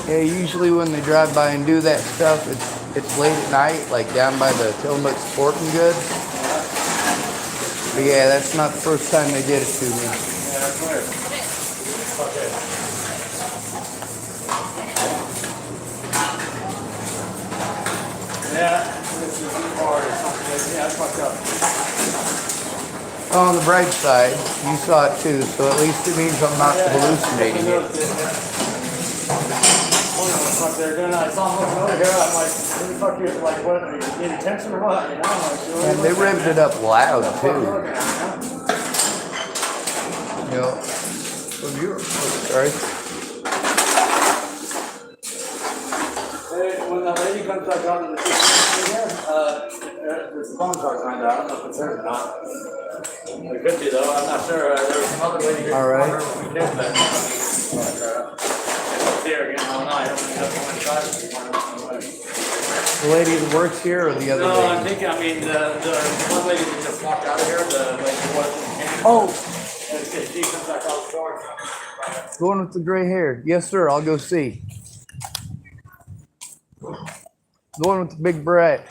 Yeah, usually when they drive by and do that stuff, it's late at night, like down by the Tillamook Sporting Goods. But yeah, that's not the first time they did it to me. Yeah, clear. Okay. Yeah, this is hard or something. Yeah, it's fucked up. On the bright side, you saw it too, so at least it means I'm not hallucinating it. I saw him looking over here. I'm like, who the fuck you? Like, what? Are you getting attention or what? You know? Like, And they revved it up loud too. You know, oh, you're sorry. When the lady comes back out to the kitchen here, there's a phone call signed out. I don't know if it's her or not. It could be though. I'm not sure. There was some other lady here. All right. Here again all night. I don't think that's The lady that works here or the other lady? No, I'm thinking, I mean, the one lady that just walked out of here, the lady who wasn't in. Oh. She comes back out the door. The one with the gray hair. Yes, sir. I'll go see. The one with the big beret.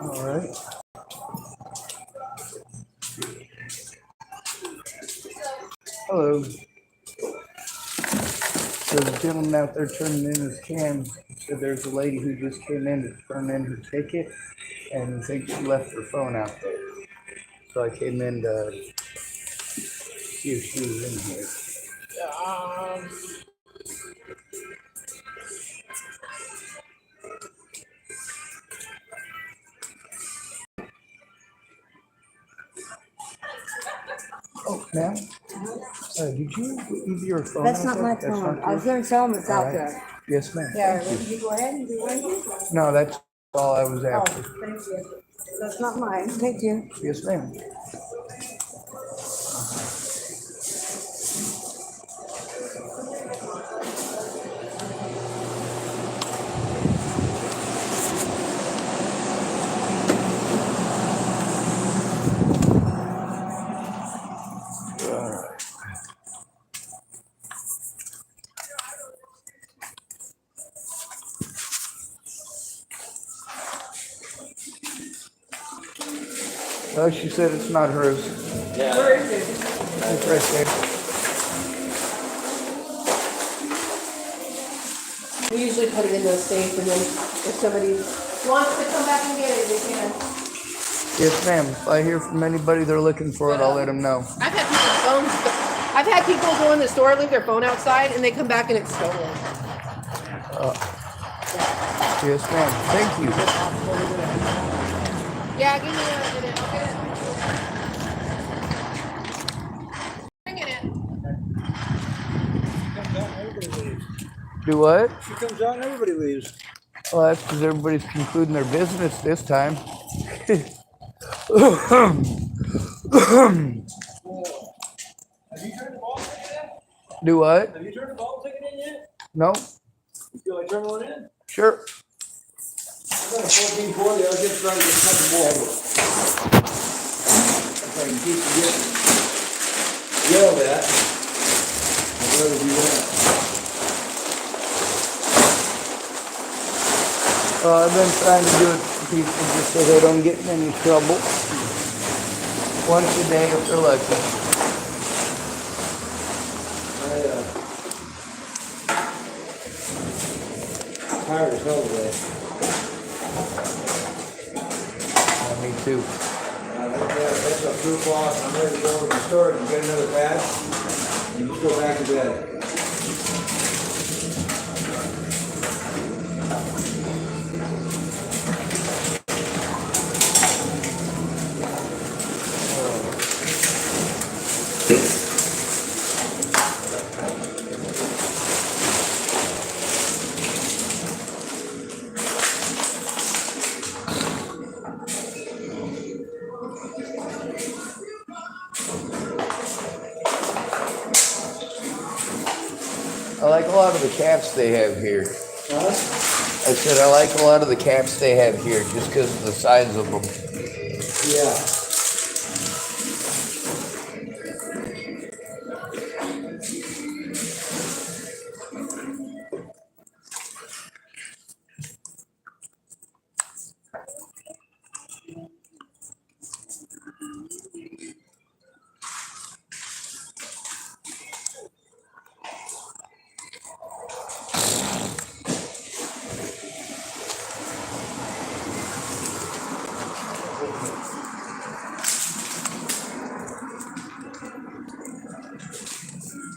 All right. Hello. There's a gentleman out there turning in his cans. So there's a lady who just came in to turn in her ticket, and I think she left her phone out there. So I came in to see if she was in here. Oh, ma'am? Did you leave your phone? That's not my phone. I was going to tell him it's out there. Yes, ma'am. Yeah, did you go ahead and do anything? No, that's all I was Oh, after. thank you. That's not mine. Thank you. Yes, ma'am. All right. Oh, she said it's not hers. Yeah. Where is it? It's right there. We usually put it in the safe, and then if somebody wants to come back and get it, they can. Yes, ma'am. If I hear from anybody they're looking for it, I'll let them know. I've had people's phones. I've had people go in the store, leave their phone outside, and they come back and it's stolen. Yes, ma'am. Thank you. Yeah, give me a minute. I'll get it. Bring it in. Do what? She comes out and everybody leaves. Well, that's because everybody's concluding their business this time. Have you turned the ball ticket in? Do what? Have you turned the ball ticket in yet? No? You feel like turning one in? Sure. I got a 1440. I was just trying to get cut the ball. If I can keep from getting yelled at, I'd rather do that. I've been trying to do it for people just so they don't get in any trouble. Once a day if they're lucky. Tired as hell today. Me too. That's a 2 o'clock. I'm ready to go to the store and get another batch. And just go back to bed. I like a lot of the caps they have here. Huh? I said I like a lot of the caps they have here just because of the size of them. Yeah.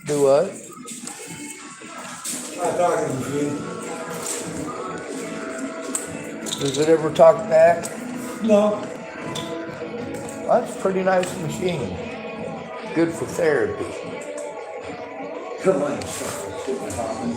Do what? I'm talking to you. Does it ever talk back? No. Well, that's a pretty nice machine. Good for therapy. Come on, stupid Hoffman.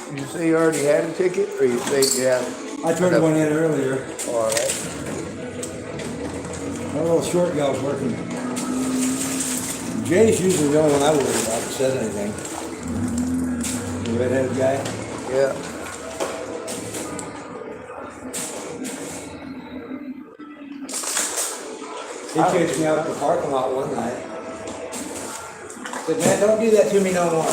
You say you already had a ticket, or you say you have? I turned one in earlier. All right. My little short gal's working. Jay's usually the only one I worry about that says anything. The redheaded guy. Yeah. He chased me out of the parking lot one night. Said, man, don't do that to me no more.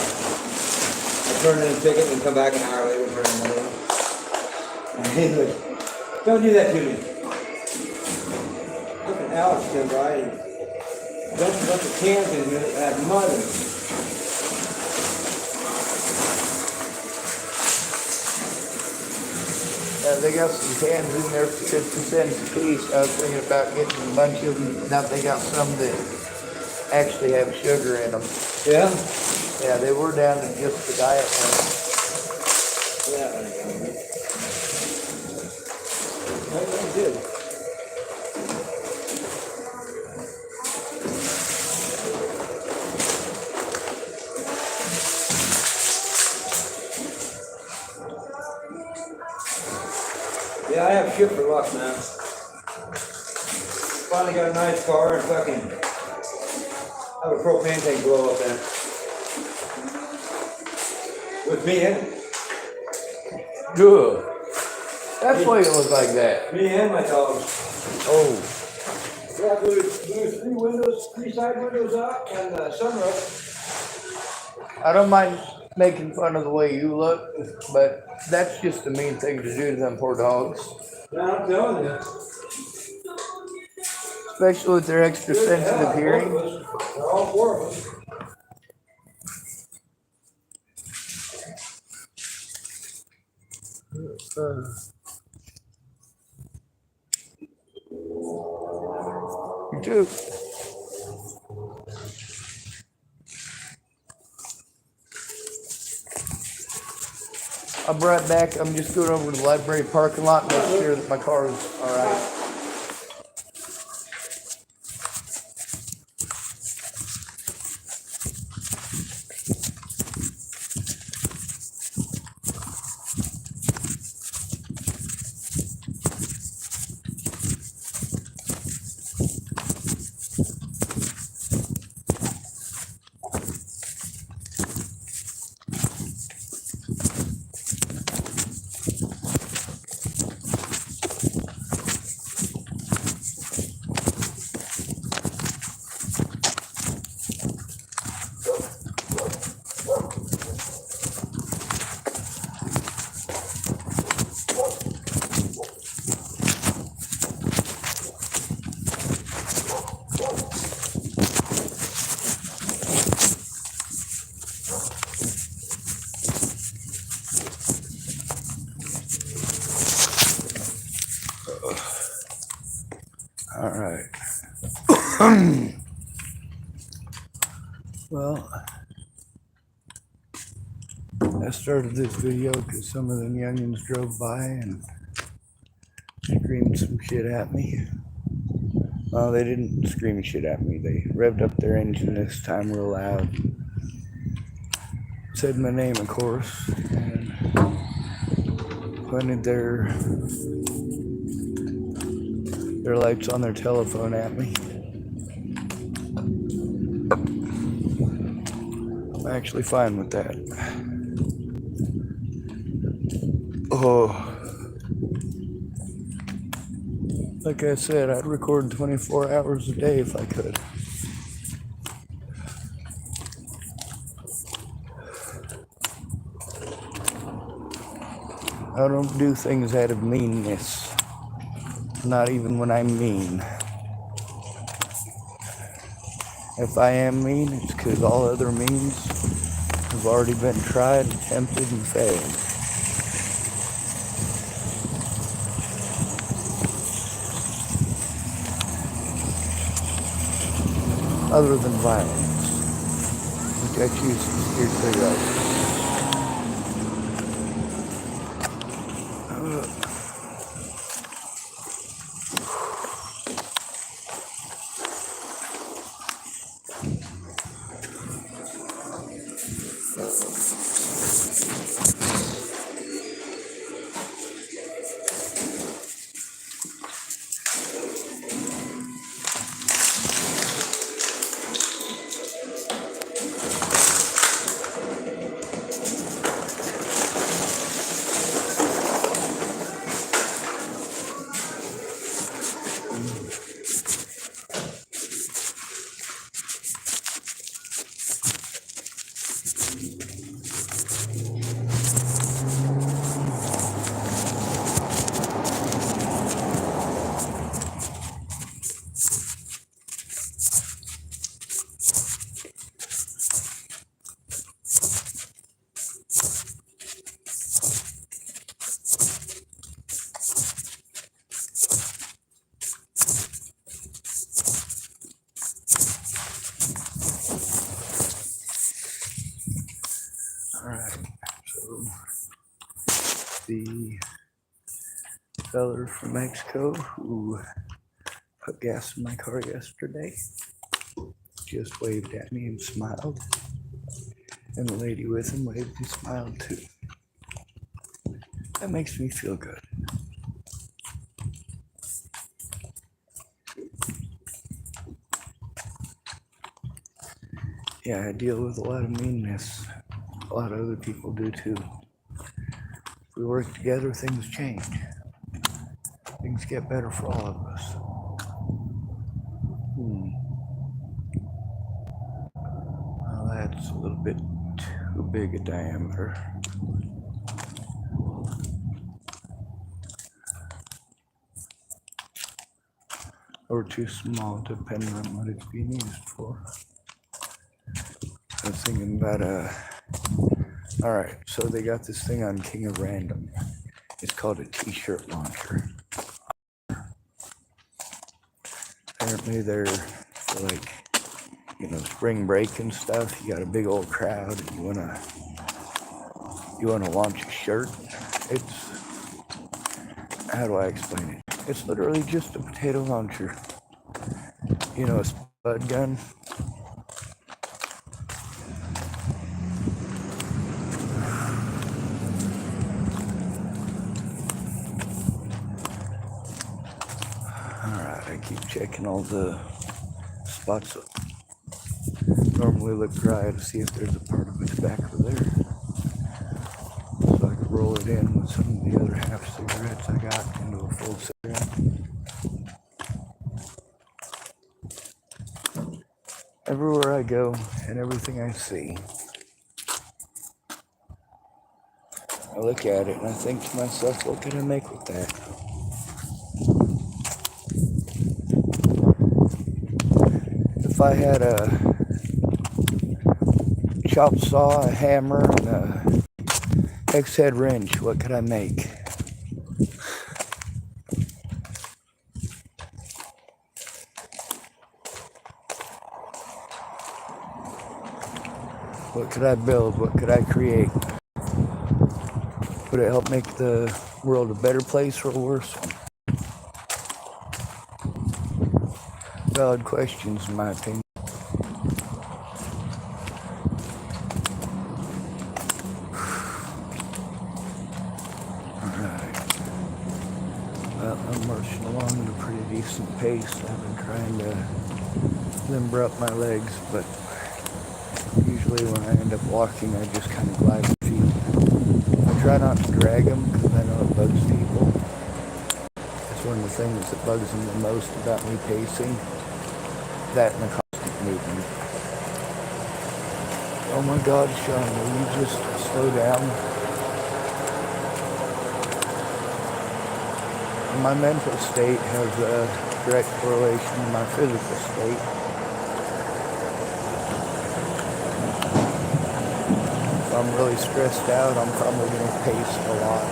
I turned in a ticket and come back an hour later for another one. And he's like, don't do that to me. Look at Alex came by and dumped a bunch of cans in here that had mud in them. They got some cans in there for 50 cents a piece. I was thinking about getting a bunch of them. Now they got some that actually have sugar in them. Yeah? Yeah, they were down to just the diet one. Yeah. That's good. Yeah, I have shit for luck, man. Finally got a nice car and fucking have a propane tank blow up in it. With me in it. Good. That's why it was like that. Me and my dogs. Oh, Yeah, there's three windows, three side windows up and a sunroof. I don't mind making fun of the way you look, but that's just the mean thing to do to them poor dogs. Yeah, I'm telling you. Especially with their extra sensitive hearing. Both of us. They're all four of us. You too. I'll be right back. I'm just going over to the library parking lot and make sure that my car is all right. All right. Well, I started this video because some of them youngins drove by and screamed some shit at me. Well, they didn't scream shit at me. They revved up their engine this time real loud. said my name, of course, and pointed their lights on their telephone at me. I'm actually fine with that. Oh, like I said, I'd record 24 hours a day if I could. I don't do things out of meanness. Not even when I'm mean. If I am mean, it's because all other means have already been tried, attempted, and failed. Other than violence, which I choose to steer clear of. Alright, so the feller from Mexico who put gas in my car yesterday just waved at me and smiled. And the lady with him waved and smiled too. That makes me feel good. Yeah, I deal with a lot of meanness. A lot of other people do too. If we work together, things change. Things get better for all of us. Well, that's a little bit too big a diameter. Or too small, depending on what it's being used for. I was thinking about alright, so they got this thing on King of Random. It's called a t-shirt launcher. Apparently they're for like, spring break and stuff. You got a big old crowd and you wanna launch a shirt. It's, how do I explain it? It's literally just a potato launcher. A spud gun. Alright, I keep checking all the spots that normally look dry to see if there's a part of its back over there. So I could roll it in with some of the other half cigarettes I got into a full cigarette. Everywhere I go and everything I see, I look at it and I think to myself, what can I make with that? If I had a chop saw, a hammer, and a hex-head wrench, what could I make? What could I build? What could I create? Would it help make the world a better place or a worse one? Valid questions, in my opinion. pretty decent pace. I've been trying to limber up my legs, but usually when I end up walking, I just kind of glide my feet. I try not to drag them because I know it bugs people. It's one of the things that bugs them the most about me pacing. That and the constant movement. Oh my God, Sean, will you just slow down? My mental state has a direct correlation to my physical state. If I'm really stressed out, I'm probably going to pace a lot.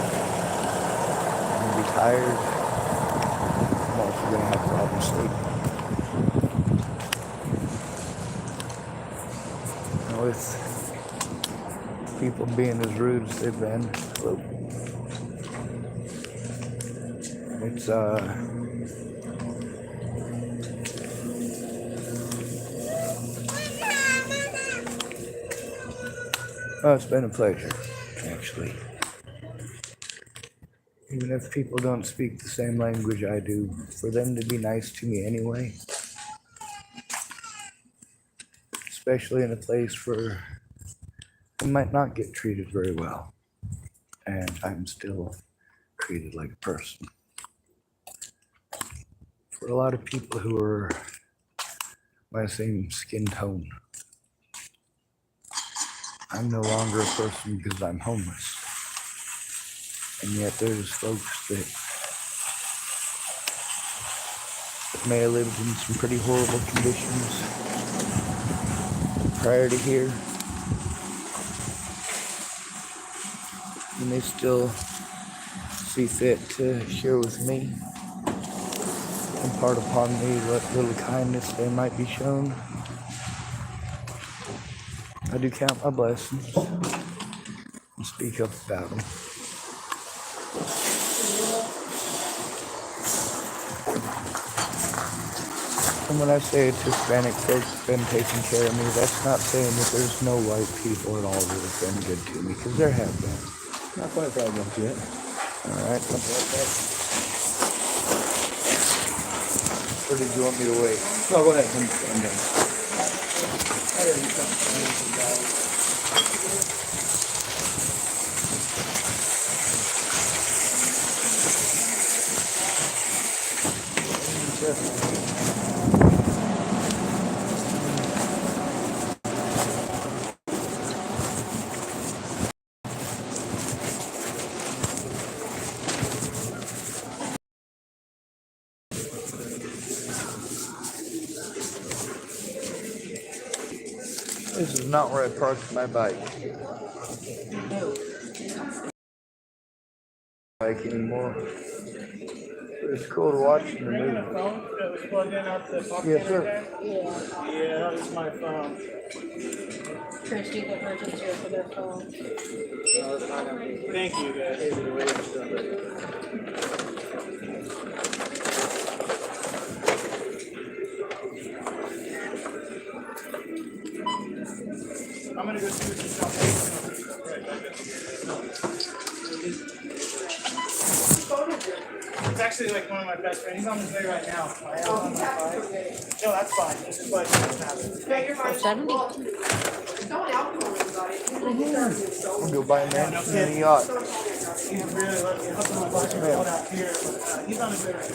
I'm going to be tired. I'm also going to have problems sleeping. And with people being as rude as they've been, it's well, it's been a pleasure, actually. Even if people don't speak the same language I do, for them to be nice to me anyway, especially in a place where I might not get treated very well, and I'm still treated like a person. For a lot of people who are my same skin tone, I'm no longer a person because I'm homeless. And yet there's folks that may have lived in some pretty horrible conditions prior to here, and they still see fit to share with me, impart upon me what little kindness they might be shown. I do count my blessings and speak up about them. And when I say it's Hispanic folks have been taking care of me, that's not saying that there's no white people at all that have been good to me, because there have been. Not quite problems yet. All right. Or did you want me to wait? No, go ahead. I'm done. This is not where I parked my bike. Bike anymore. But it's cool to watch the movie. Phone that was plugged in out the pocket. Yes, sir. Yeah, that was my phone. Christy, the merchants here for their phone. Thank you guys. I'm gonna go see what this stuff It's actually like one of my best friends. He's on his way right now. I have on my bike. No, that's fine. It's just like For 70? I'll go buy a mansion and a yacht. he's really lucky. I hooked on my bike and pulled out here. He's on his way right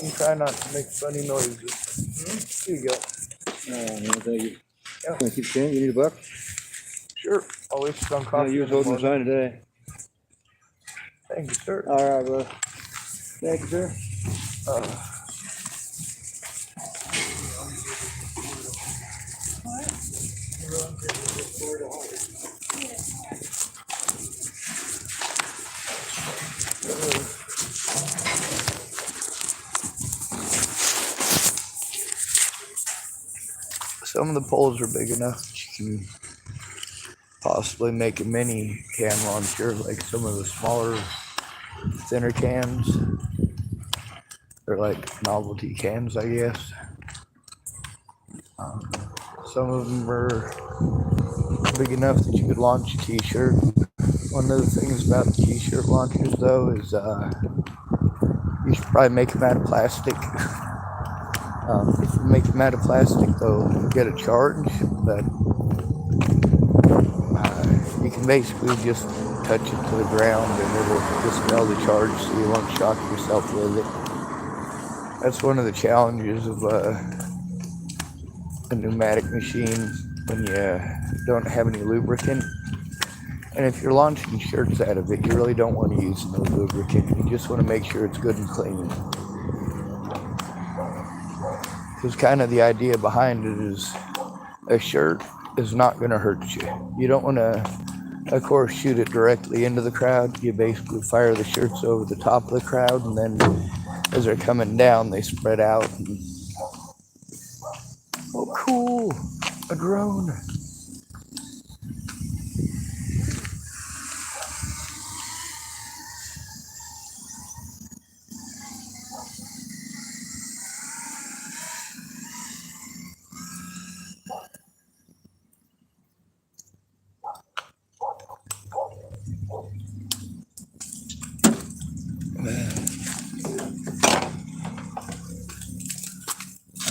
And try not to make funny noises. Here you go. Thank you. Yeah. Can I keep saying you need a buck? Sure. Always some Yeah, coffee. you was in the holding the morning. sign today. Thank you, sir. All right, bro. Thank you, sir. Some of the poles are big enough that you can possibly make a mini can launcher, like some of the smaller, thinner cans. They're They're like novelty cams, I guess. Some of them are big enough that you could launch a t-shirt. One of the things about the t-shirt launchers, though, is you should probably make them out of plastic. If you make them out of plastic, though, you get a charge, but you can basically just touch it to the ground and it'll dispel the charge so you won't shock yourself with it. That's one of the challenges of a pneumatic machine when you don't have any lubricant. And if you're launching shirts out of it, you really don't want to use no lubricant. You just want to make sure it's good and clean. Because kind of the idea behind it is a shirt is not going to hurt you. You don't want to, of course, shoot it directly into the crowd. You basically fire the shirts over the top of the crowd, and then as they're coming down, they spread out. And, oh, cool! A drone.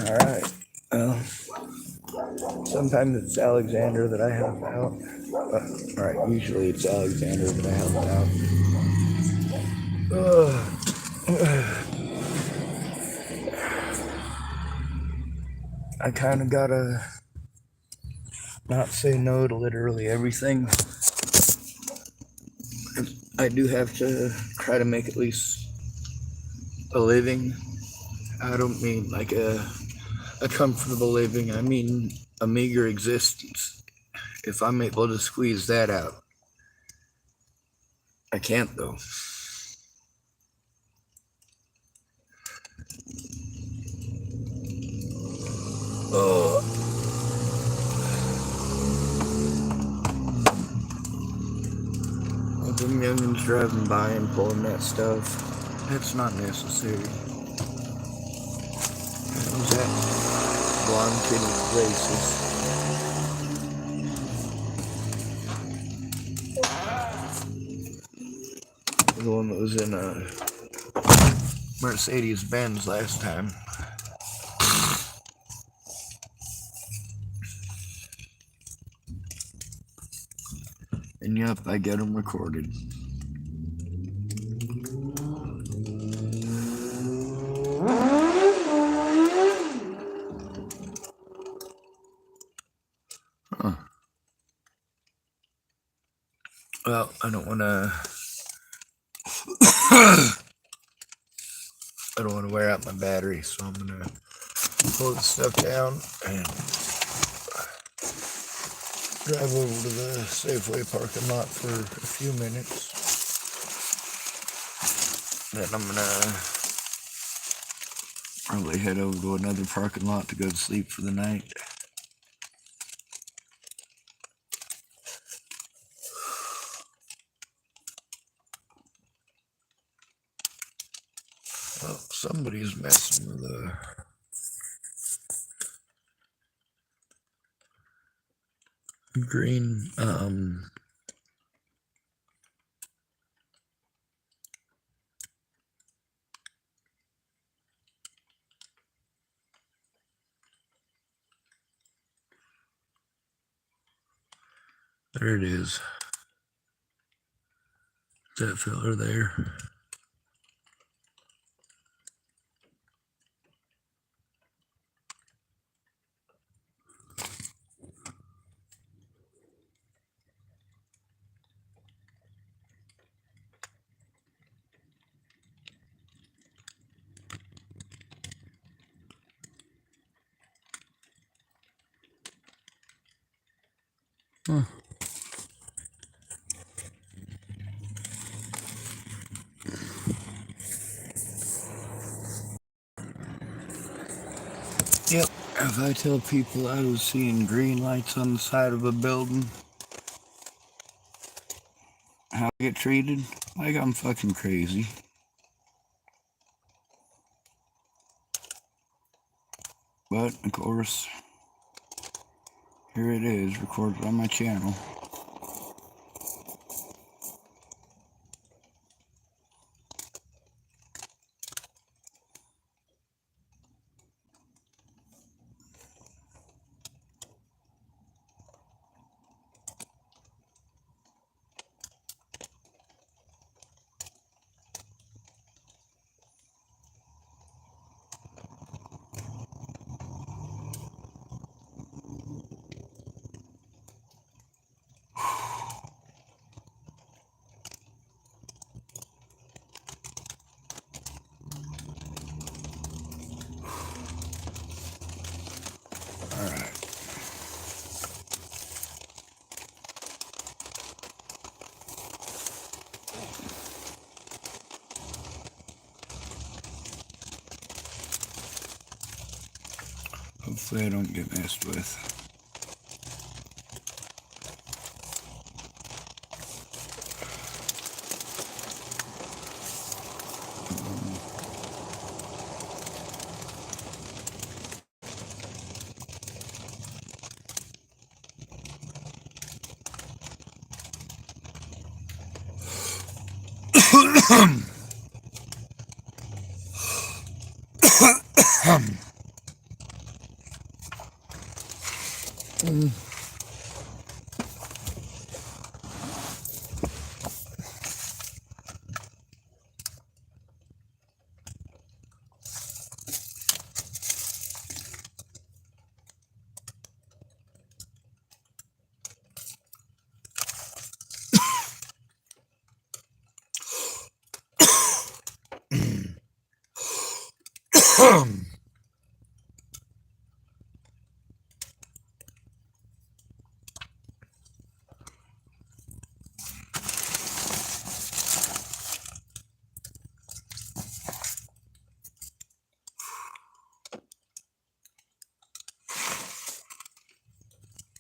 All right. Well, sometimes it's Alexander that I help out. All right, usually it's Alexander that I help out. I kind of gotta not say no to literally everything. I do have to try to make at least a living. I don't mean like a comfortable living. I mean a meager existence. If I'm able to squeeze that out. I can't though. Oh. With them youngins driving by and pulling that stuff, that's not necessary. Who's that blonde kid with braces? The one that was in a Mercedes Benz last time. And yep, I get them recorded. Huh. Well, I don't want to. I don't want to wear out my battery, so I'm gonna pull this stuff down and drive over to the Safeway parking lot for a few minutes. Then I'm gonna probably head over to another parking lot to go to sleep for the night. Well, somebody's messing with the green, there it is. That fella there. Huh. Yep, if I tell people I was seeing green lights on the side of a building, how I get treated? Like I'm fucking crazy. But, of course, here it is, recorded on my channel. Alright. Hopefully I don't get messed with.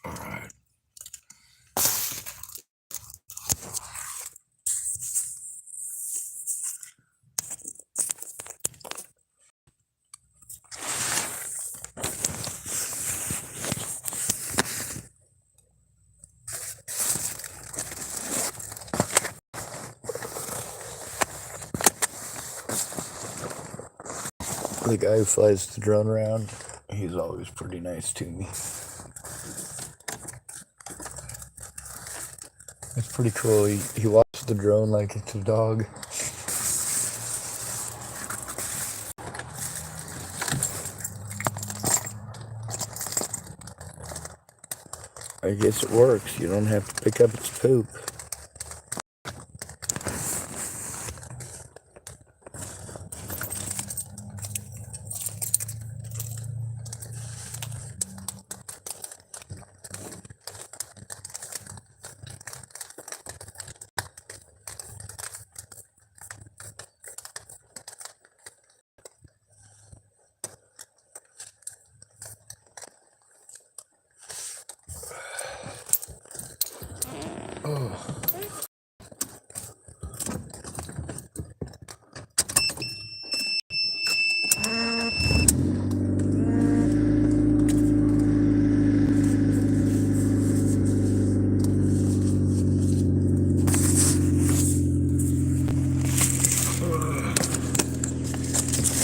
Alright. The guy who flies the drone around, he's always pretty nice to me. It's pretty cool. He walks the drone like it's a dog. I guess it works. You don't have to pick up its poop. Oh.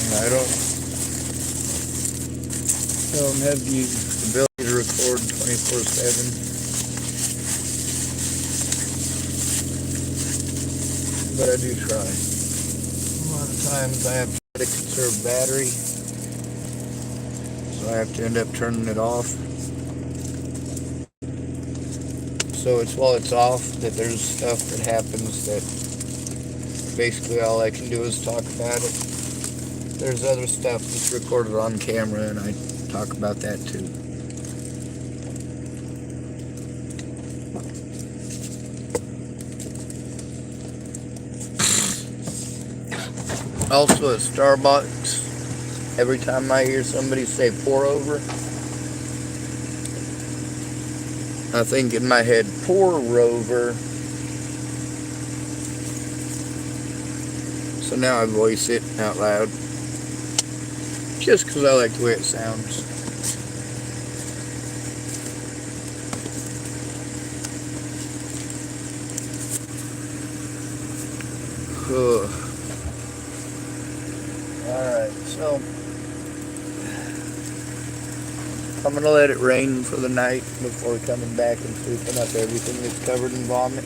I don't have the ability to record 24/7. But I do try. A lot of times I have to try to conserve battery, so I have to end up turning it off. So it's while it's off that there's stuff that happens that basically all I can do is talk about it. There's other stuff that's recorded on camera and I talk about that too. Also at Starbucks, every time I hear somebody say pour over, I think in my head, pour over. So now I voice it out loud. Just because I like the way it sounds. Alright, so I'm gonna let it rain for the night before coming back and sweeping up everything that's covered in vomit.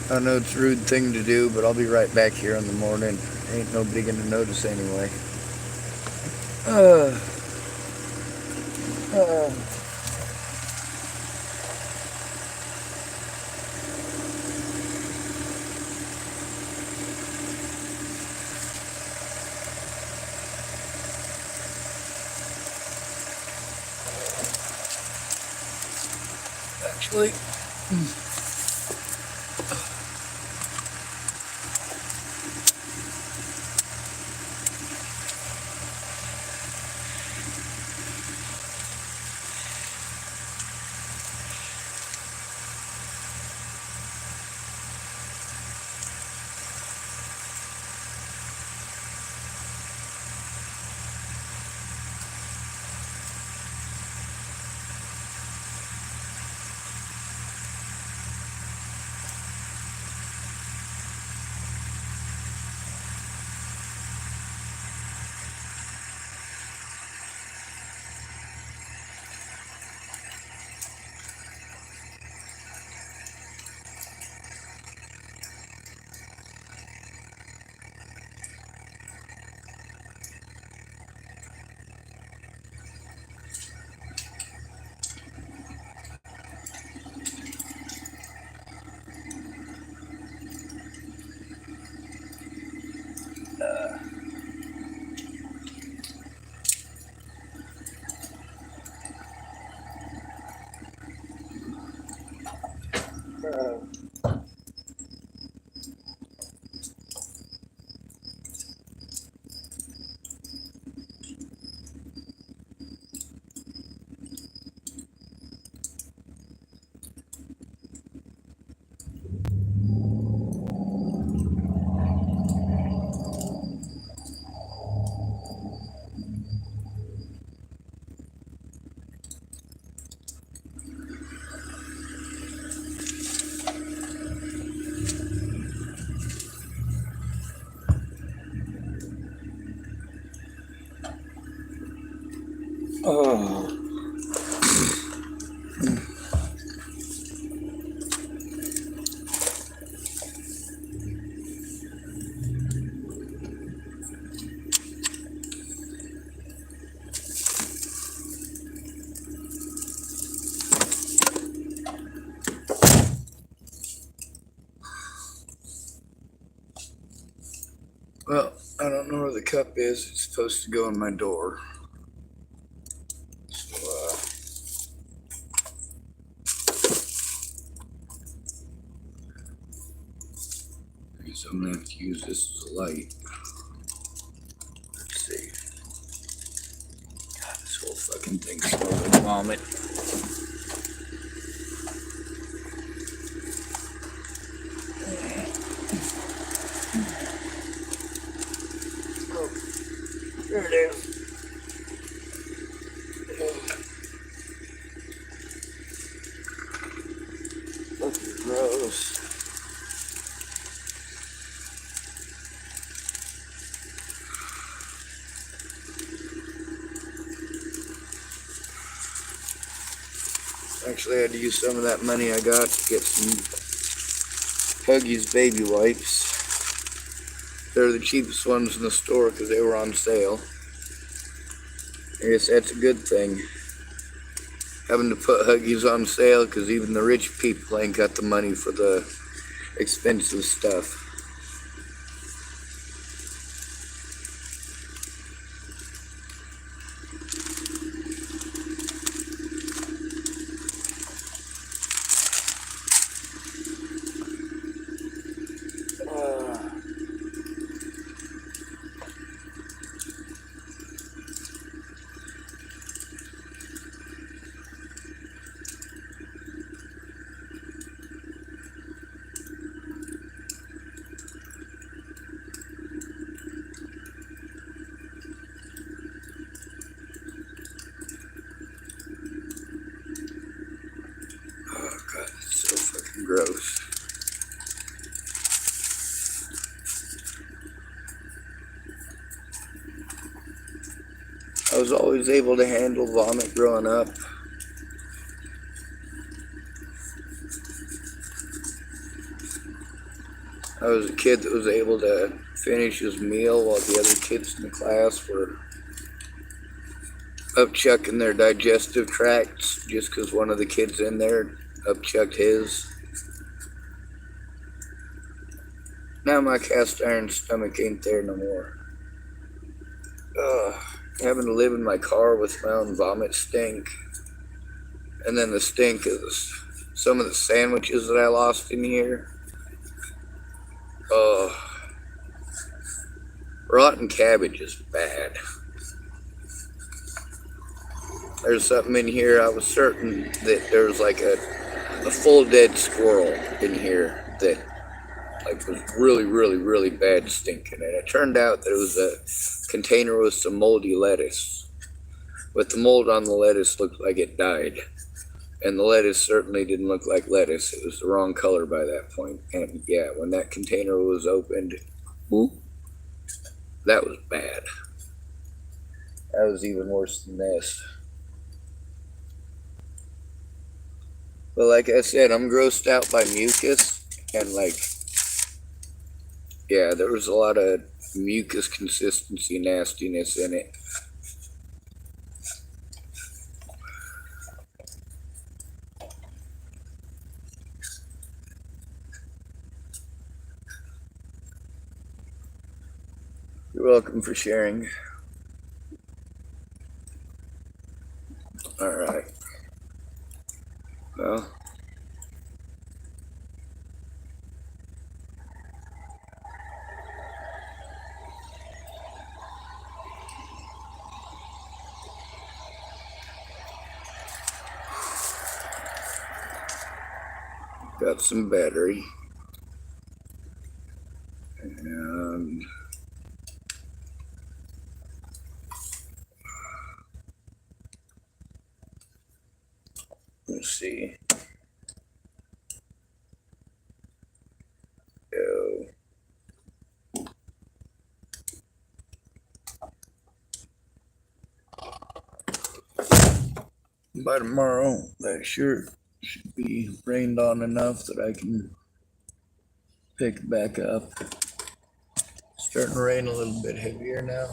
I know it's a rude thing to do, but I'll be right back here in the morning. Ain't nobody gonna notice anyway. Uh, uh. Actually, well, I don't know where the cup is. It's supposed to go in my door. So, I guess I'm gonna have to use this as a light. Let's see. God, this whole fucking thing smells like vomit. Oh, there it is. Fucking gross. Actually, I had to use some of that money I got to get some Huggies baby wipes. They're the cheapest ones in the store because they were on sale. I guess that's a good thing. Having to put Huggies on sale because even the rich people ain't got the money for the expensive stuff. I was always able to handle vomit growing up. I was a kid that was able to finish his meal while the other kids in the class were upchucking their digestive tracts just because one of the kids in there upchucked his. Now my cast iron stomach ain't there no more. Having to live in my car with my own vomit stink. And then the stink of some of the sandwiches that I lost in here. Rotten cabbage is bad. There's something in here. I was certain that there was like a full dead squirrel in here that like was really, really, really bad stinking. And it turned out that it was a container with some moldy lettuce. But the mold on the lettuce looked like it died. And the lettuce certainly didn't look like lettuce. It was the wrong color by that point. And yeah, when that container was opened, that was bad. That was even worse than this. But like I said, I'm grossed out by mucus. And like, yeah, there was a lot of mucus consistency nastiness in it. You're welcome for sharing. All right. Well, got some battery. And let's see. Go. By tomorrow, that shirt should be rained on enough that I can pick it back up. Starting to rain a little bit heavier now.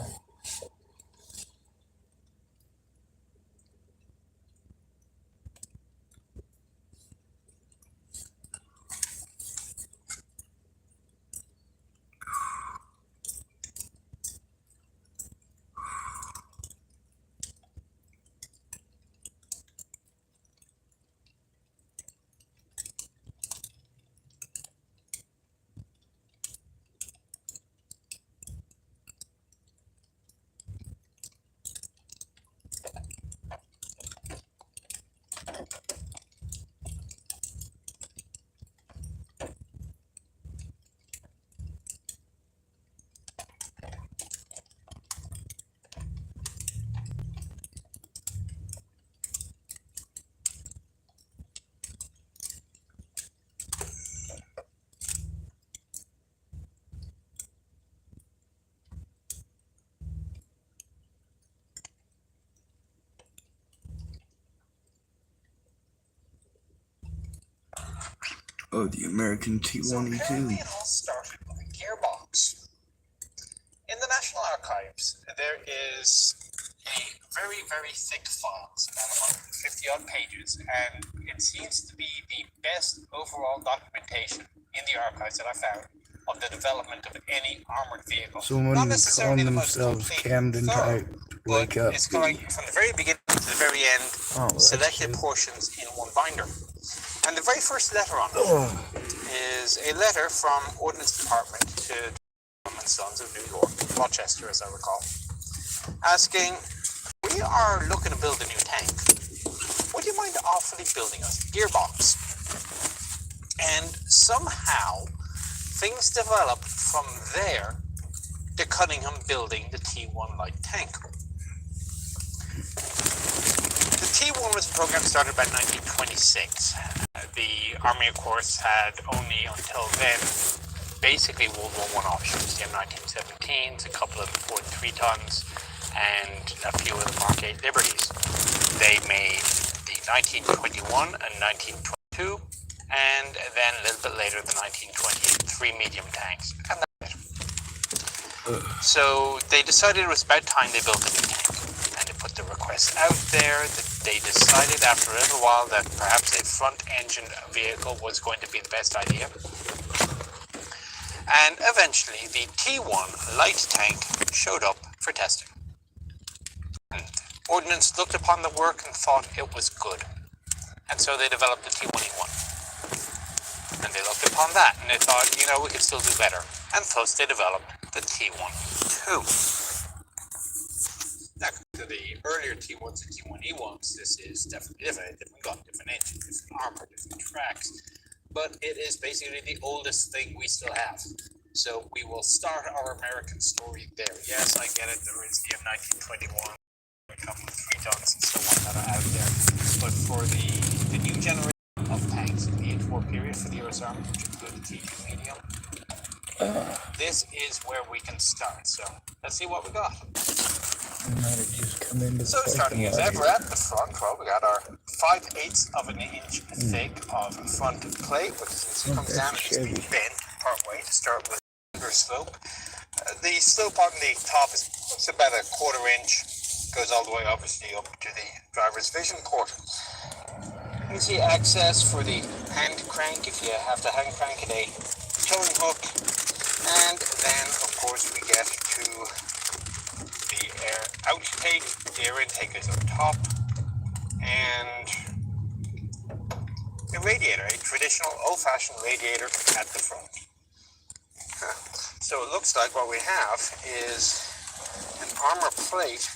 Oh, the American T-1E2. Apparently it all started with a gearbox. In the National Archives, there is a very, very thick file, it's about 150 odd pages, and it seems to be the best overall documentation in the archives that I found of the development of any armored vehicle. Someone Not necessarily calling the most themselves complete Camden thorough, type. but Wake up. it's going from the very beginning to the very end, selected portions in one binder. And the very first letter on it is a letter from Ordnance Department to and Sons of New York, Rochester, as I recall, asking, "We are looking to build a new tank. Would you mind awfully building us a gearbox?" And somehow things developed from there to Cunningham building the T1 light tank. The T1 was a program started by 1926. The Army, of course, had only until then basically World War I options. You have 1917s, a couple of 4 and 3 tons, and a few of the Mark 8 Liberties. They made the 1921 and 1922, and then a little bit later the 1928 3 medium tanks. And that's it. So they decided it was about time they built a new tank, and they put the request out there. That they decided after a little while that perhaps a front-engined vehicle was going to be the best idea. And eventually the T1 light tank showed up for testing. And Ordnance looked upon the work and thought it was good. And so they developed the T1E1. And they looked upon that and they thought, you know, we could still do better. And thus they developed the T1E2. Now, to the earlier T1s and T1E1s, this is definitely different gun, different engine, different armor, different tracks. But it is basically the oldest thing we still have. So we will start our American story there. Yes, I get it, there is the M1921, a couple of 3 tons and so on that are out there. But for the new generation of tanks in the interwar period for the US Army, which include the T2 medium, this is where we can start. So let's see what we got. So starting as ever at the front, well, we got our 5/8 of an inch thick of front plate, which as it comes down, it's been bent part way to start with a slope. The slope on the top is about a 1/4 inch, goes all the way obviously up to the driver's vision port. You can see access for the hand crank if you have to hand crank it, a towing hook, and then of course we get to the air outtake. The air intake is up top, and a radiator, a traditional old-fashioned radiator at the front. So it looks like what we have is an armor plate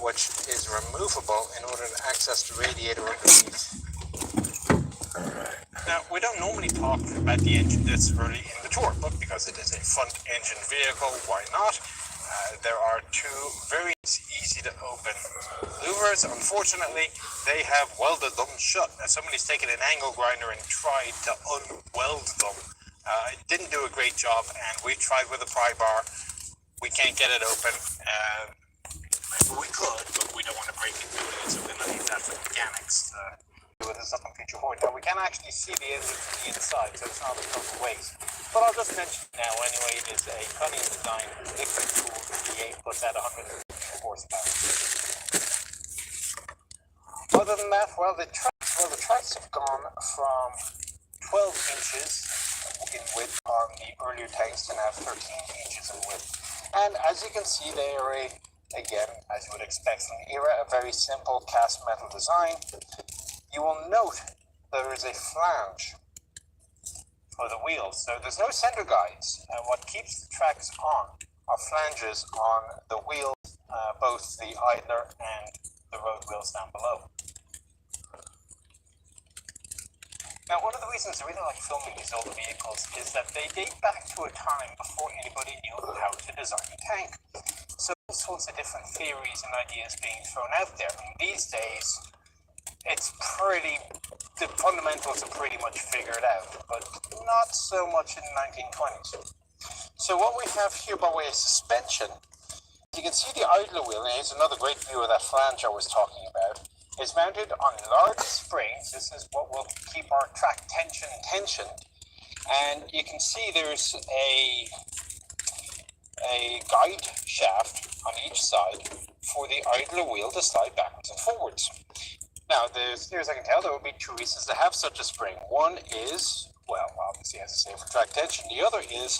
which is removable in order to access the radiator underneath. Now, we don't normally talk about the engine this early in the tour, but because it is a front-engine vehicle, why not? There are 2 very easy to open louvers. Unfortunately, they have welded them shut. Now, somebody's taken an angle grinder and tried to unweld them. It didn't do a great job, and we tried with a pry bar. We can't get it open. We could, but we don't want to break into it, so we're going to leave that for mechanics. With us up on Future Point. Now we can actually see the engine from the inside, so it's not a total waste. But I'll just mention now anyway, it is a cunning design liquid cooled V8 puts out 150 horsepower. Other than that, well the tracks have gone from 12 inches in width on the earlier tanks to now 13 inches in width. And as you can see, they are again, as you would expect from the era, a very simple cast metal design. You will note there is a flange for the wheels. So there's no center guides, and what keeps the tracks on are flanges on the wheels, both the idler and the road wheels down below. Now, one of the reasons I really like filming these older vehicles is that they date back to a time before anybody knew how to design a tank. So all sorts of different theories and ideas being thrown out there. And these days, the fundamentals are pretty much figured out, but not so much in the 1920s. So what we have here by way of suspension, you can see the idler wheel, and here's another great view of that flange I was talking about, is mounted on large springs. This is what will keep our track tension tensioned. And you can see there's a guide shaft on each side for the idler wheel to slide backwards and forwards. Now, as near as I can tell, there will be 2 reasons to have such a spring. One is, well, obviously, as I say, for track tension. The other is,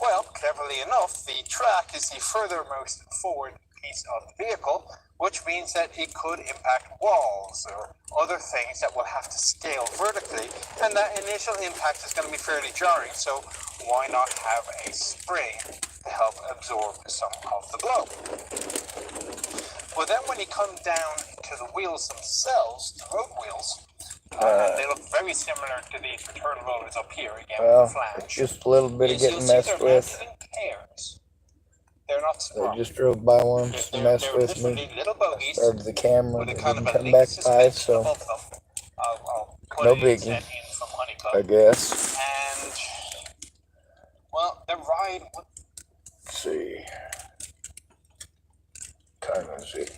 well, cleverly enough, the track is the furthermost forward piece of the vehicle, which means that it could impact walls or other things that will have to scale vertically, and that initial impact is going to be fairly jarring, so why not have a spring to help absorb some of the blow? Well, then when you come down to the wheels themselves, the road wheels, they look very similar to these return rollers up here, again, with the flange. Just a little bit of getting messed with. They're not small. I just drove by one to mess with me. Started the camera, but didn't come back by, so no biggie, I guess. And, well, the ride... Let's see. time is it?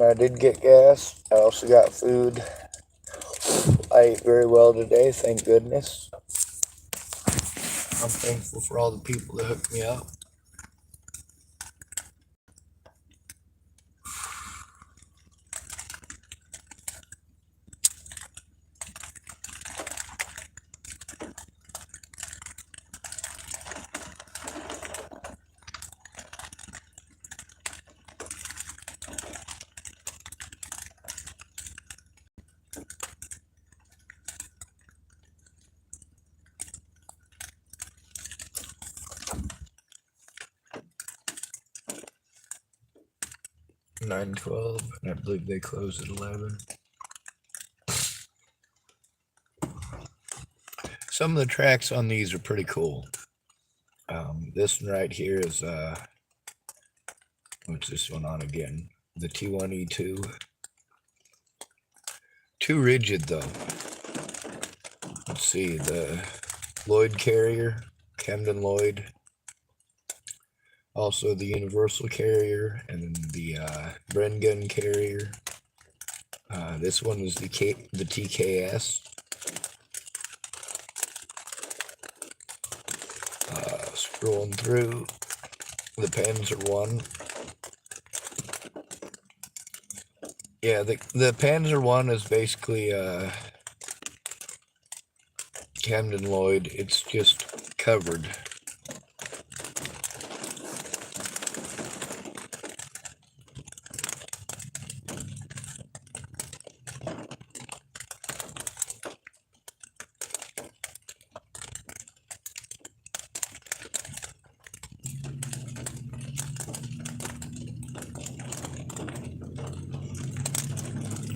I did get gas. I also got food. I ate very well today, thank goodness. I'm thankful for all the people that hooked me up. $9.12, and I believe they close at 11. Some of the tracks on these are pretty cool. This one right here is what's this one on again? The T1E2. Too rigid though. Let's see, the Lloyd carrier, Camden Lloyd. Also the Universal carrier, and then the Brengun carrier. This one is the TKS. Scrolling through, the Panzer one. Yeah, the Panzer one is basically Camden Lloyd. It's just covered.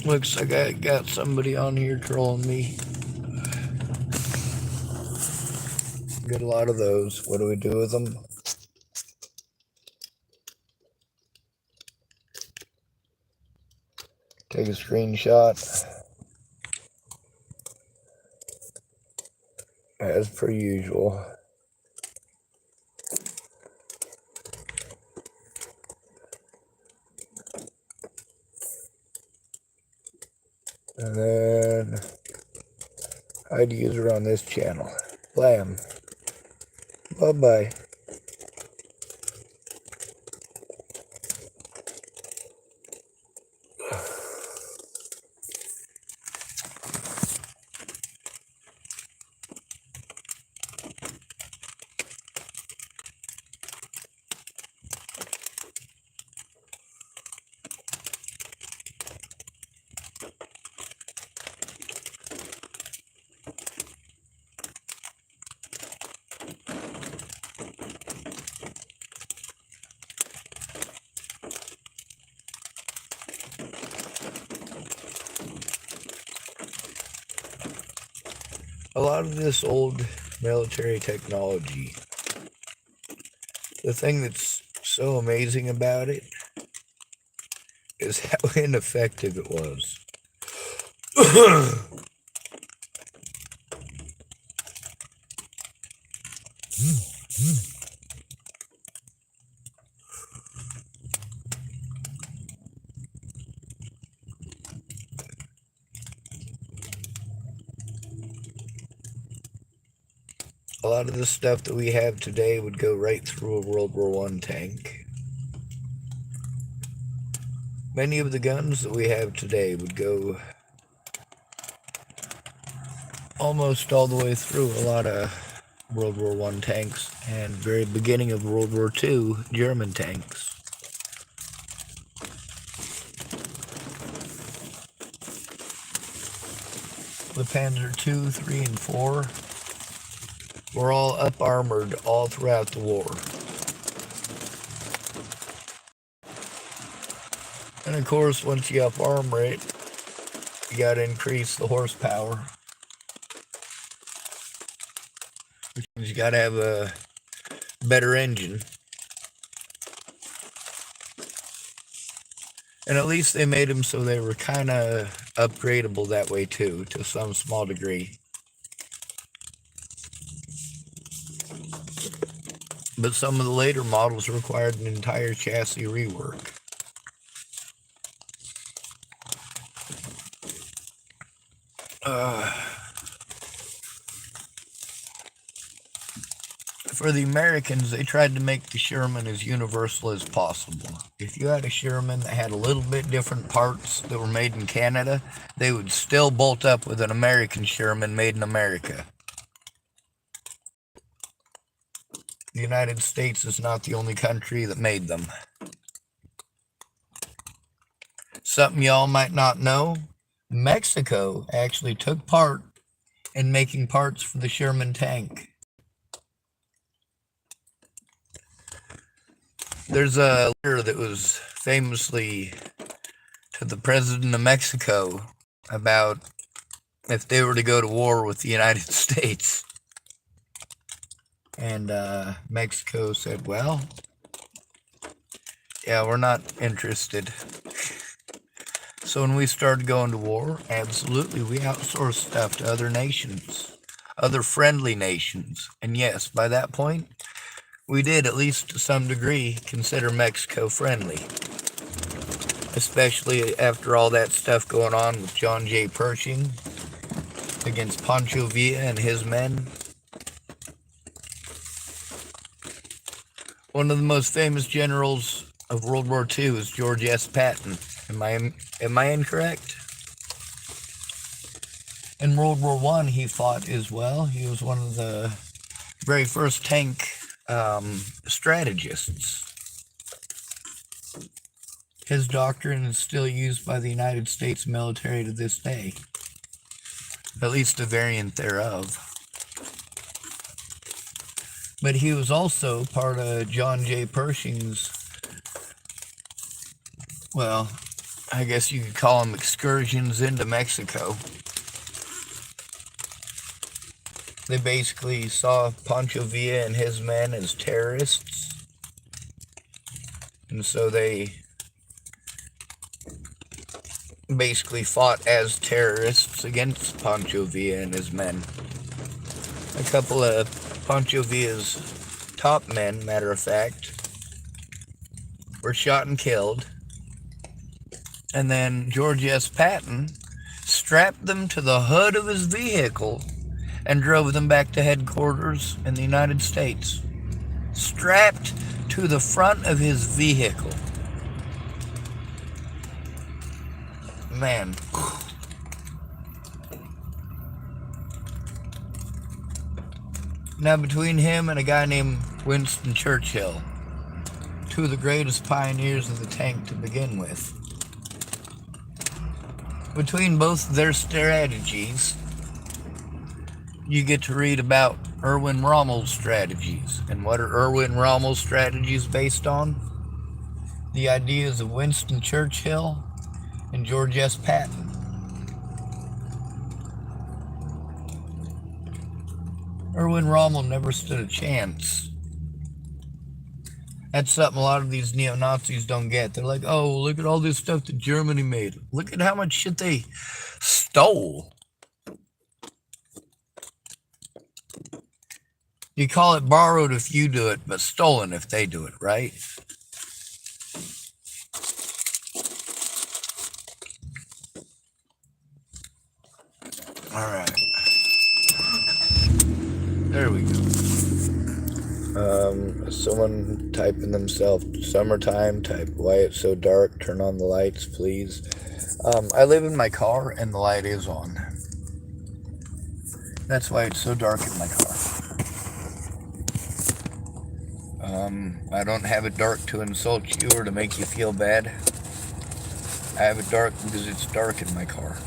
Looks like I got somebody on here trolling me. Get a lot of those. What do we do with them? Take a screenshot. As per usual. And then hide user on this channel. Blam. Bye-bye. A lot of this old military technology, the thing that's so amazing about it is how ineffective it was. A lot of the stuff that we have today would go right through a World War I tank. Many of the guns that we have today would go almost all the way through a lot of World War I tanks and very beginning of World War II German tanks. The Panzer II, 3, and 4 were all up-armored all throughout the war. And of course, once you up-armor it, you gotta increase the horsepower. Which means you gotta have a better engine. And at least they made them so they were kinda upgradable that way too, to some small degree. but some of the later models required an entire chassis rework. For the Americans, they tried to make the Sherman as universal as possible. If you had a Sherman that had a little bit different parts that were made in Canada, they would still bolt up with an American Sherman made in America. The United States is not the only country that made them. Something y'all might not know, Mexico actually took part in making parts for the Sherman tank. There's a letter that was famously to the president of Mexico about if they were to go to war with the United States. And Mexico said, well, yeah, we're not interested. So when we started going to war, absolutely, we outsourced stuff to other nations, other friendly nations. And yes, by that point, we did, at least to some degree, consider Mexico friendly. Especially after all that stuff going on with John J. Pershing against Pancho Villa and his men. One of the most famous generals of World War II is George S. Patton. Am I incorrect? In World War I, he fought as well. He was one of the very first tank strategists. His doctrine is still used by the United States military to this day, at least a variant thereof. But he was also part of John J. Pershing's, well, I guess you could call them excursions into Mexico. They basically saw Pancho Villa and his men as terrorists. And so they basically fought as terrorists against Pancho Villa and his men. A couple of Pancho Villa's top men, matter of fact, were shot and killed. And then George S. Patton strapped them to the hood of his vehicle and drove them back to headquarters in the United States. Strapped to the front of his vehicle. Man. Now, between him and a guy named Winston Churchill, two of the greatest pioneers of the tank to begin with, between both their strategies, you get to read about Erwin Rommel's strategies. And what are Erwin Rommel's strategies based on? The ideas of Winston Churchill and George S. Patton. Erwin Rommel never stood a chance. That's something a lot of these neo-Nazis don't get. They're like, oh, look at all this stuff that Germany made. Look at how much shit they stole. You call it borrowed if you do it, but stolen if they do it, right? All right. There we go. Someone typing themselves, summertime, type, why it's so dark, turn on the lights, please. I live in my car and the light is on. That's why it's so dark in my car. I don't have it dark to insult you or to make you feel bad. I have it dark because it's dark in my car.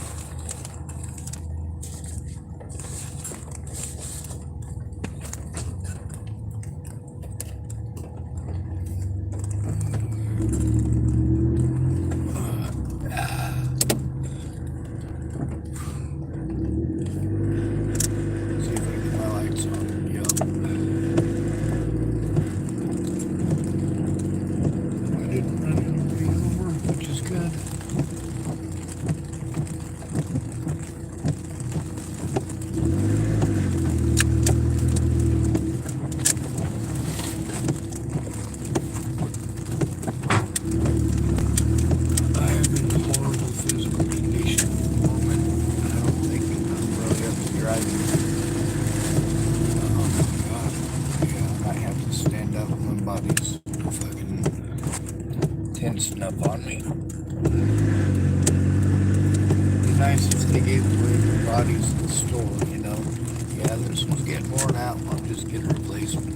bodies in the store, you know. Yeah, this one's getting worn out. I'll just get a replacement.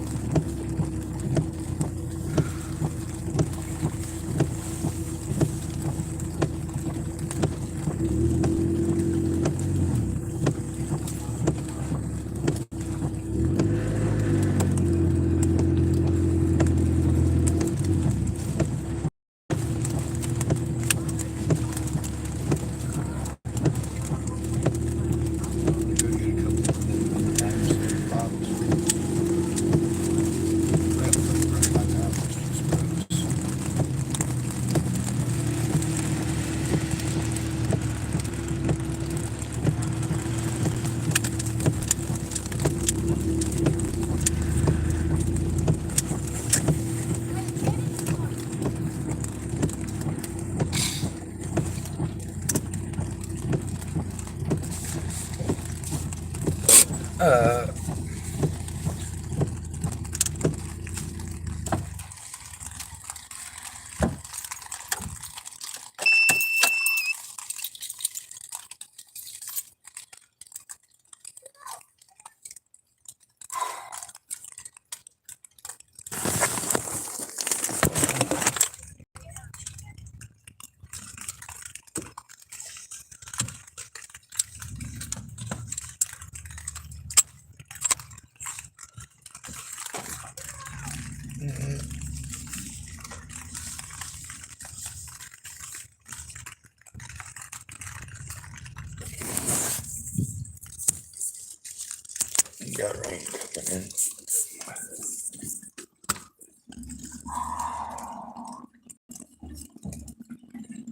Got rain coming in.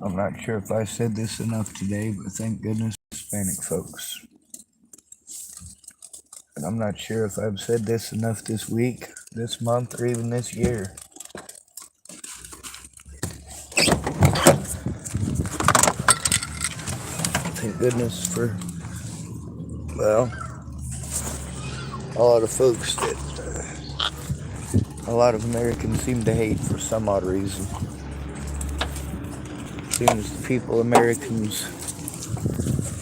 I'm not sure if I said this enough today, but thank goodness Hispanic folks. And I'm not sure if I've said this enough this week, this month, or even this year. Thank goodness for, well, a lot of folks that a lot of Americans seem to hate for some odd reason. Seems the people Americans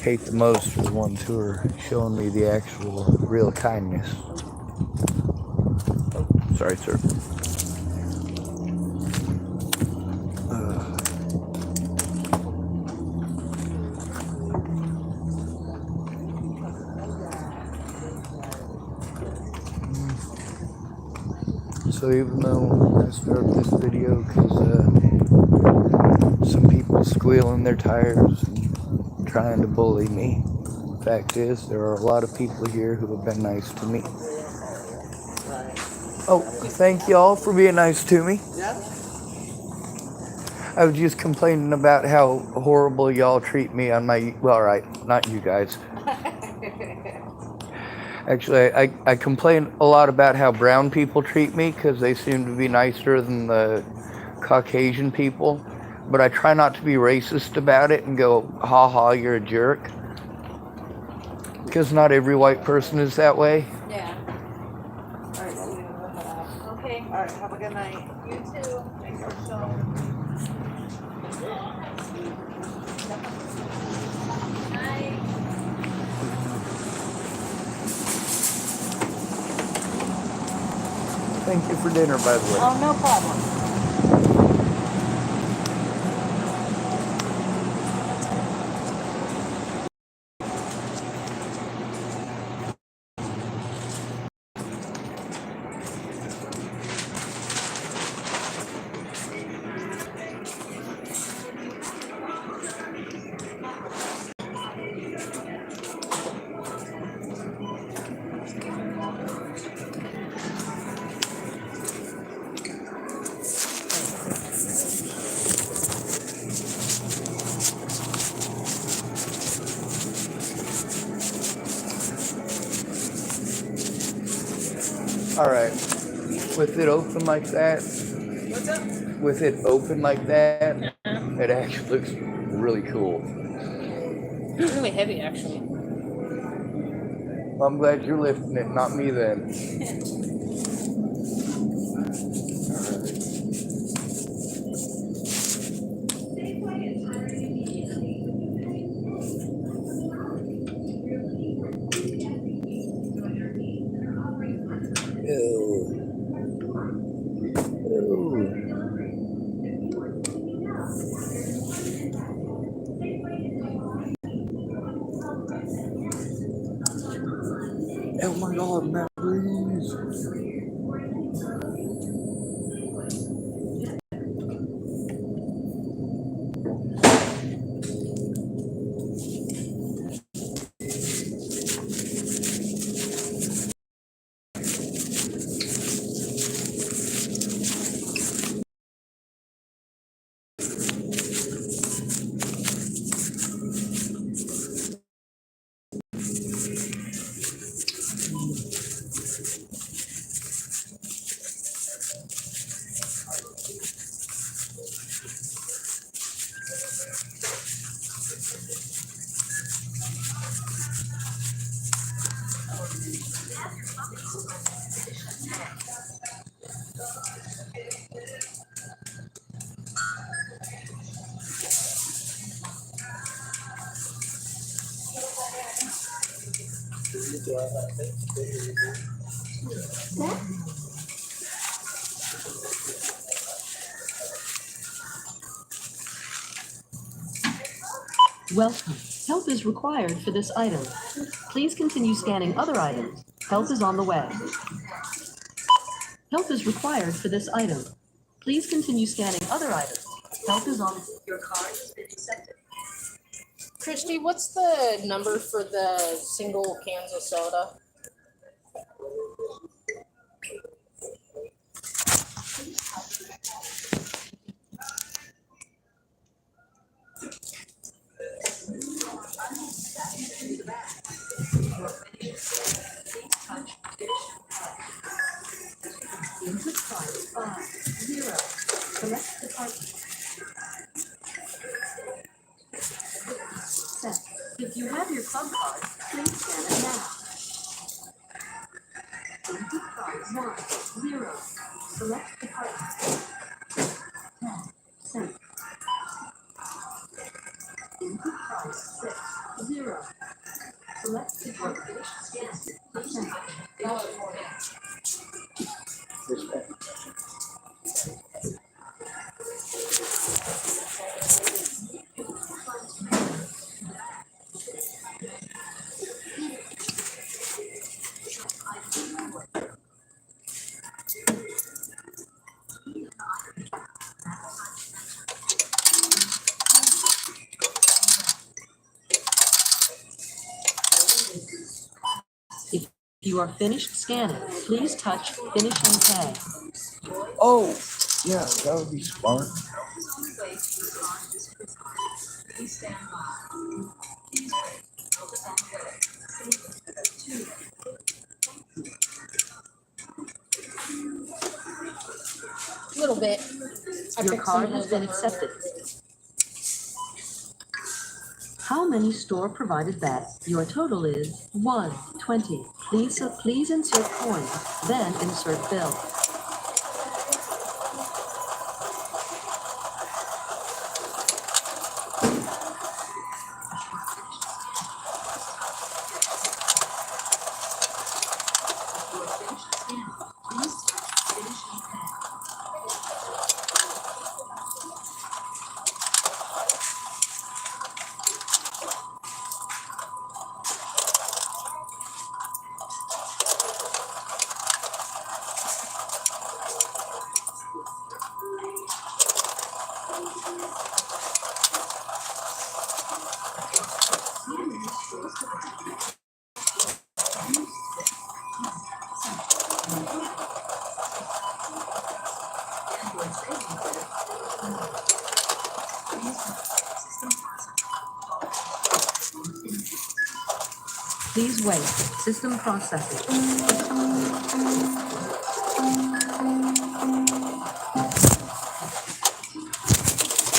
hate the most are the ones who are showing me the actual real kindness. Oh, sorry, sir. So even though I started this video because some people squealing their tires and trying to bully me, the fact is there are a lot of people here who have been nice to me. Oh, thank y'all for being nice to me. I was just complaining about how horrible y'all treat me on my, well, right, not you guys. Actually, I complain a lot about how brown people treat me because they seem to be nicer than the Caucasian people. But I try not to be racist about it and go, ha ha, you're a jerk. Because not every white person is that way. Yeah. All right, so we will look that up. Okay. All right, have a good night. You too. Thanks for showing. Bye. Thank you for dinner, by the way. Oh, no problem. All right. With it open like that, What's up? with it open like that, it actually looks really cool. It's really heavy, actually. Well, I'm glad you're lifting it, not me then. Oh my god, man, please. Welcome. Help is required for this item. Please continue scanning other items. Help is on the way. Help is required for this item. Please continue scanning other items. Help is on. Your card has been accepted. Christy, what's the number for the single cans of soda? Input price 50. Select department. Set. If you have your club card, please scan it now. Input price 10. Select department. 10 cents. Input price 60. Select department. Scan. If you are finished scanning, please touch Finish and Pay. Oh, yeah, that would be smart. A little bit. Your card has been accepted. How many store provided bets? Your total is 120. Please insert coin, then insert bill. Please wait. System processing.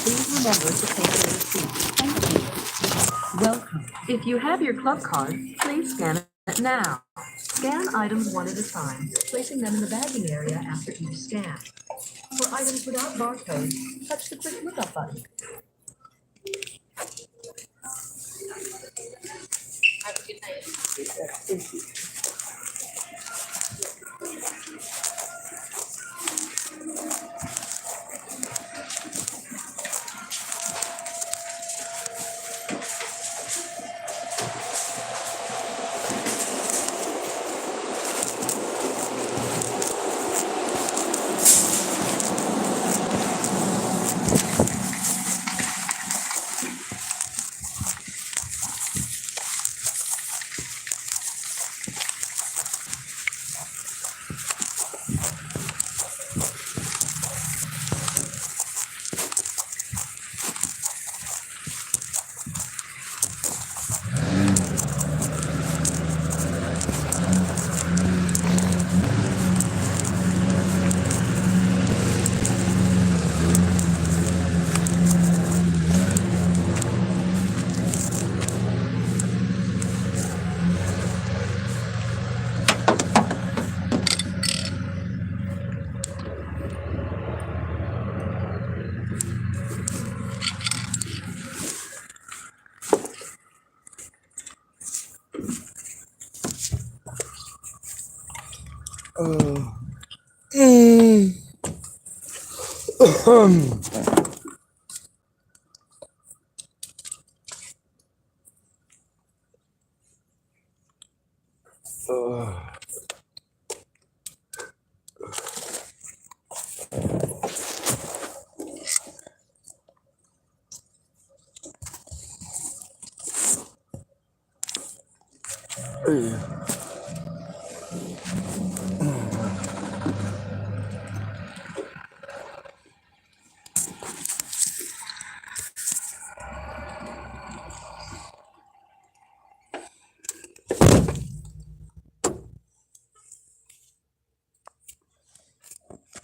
Please remember to take your receipt. Thank you. Welcome. If you have your club card, please scan it now. Scan items one at a time, placing them in the bagging area after each scan. For items without barcodes, touch the quick lookup button. Have a good night.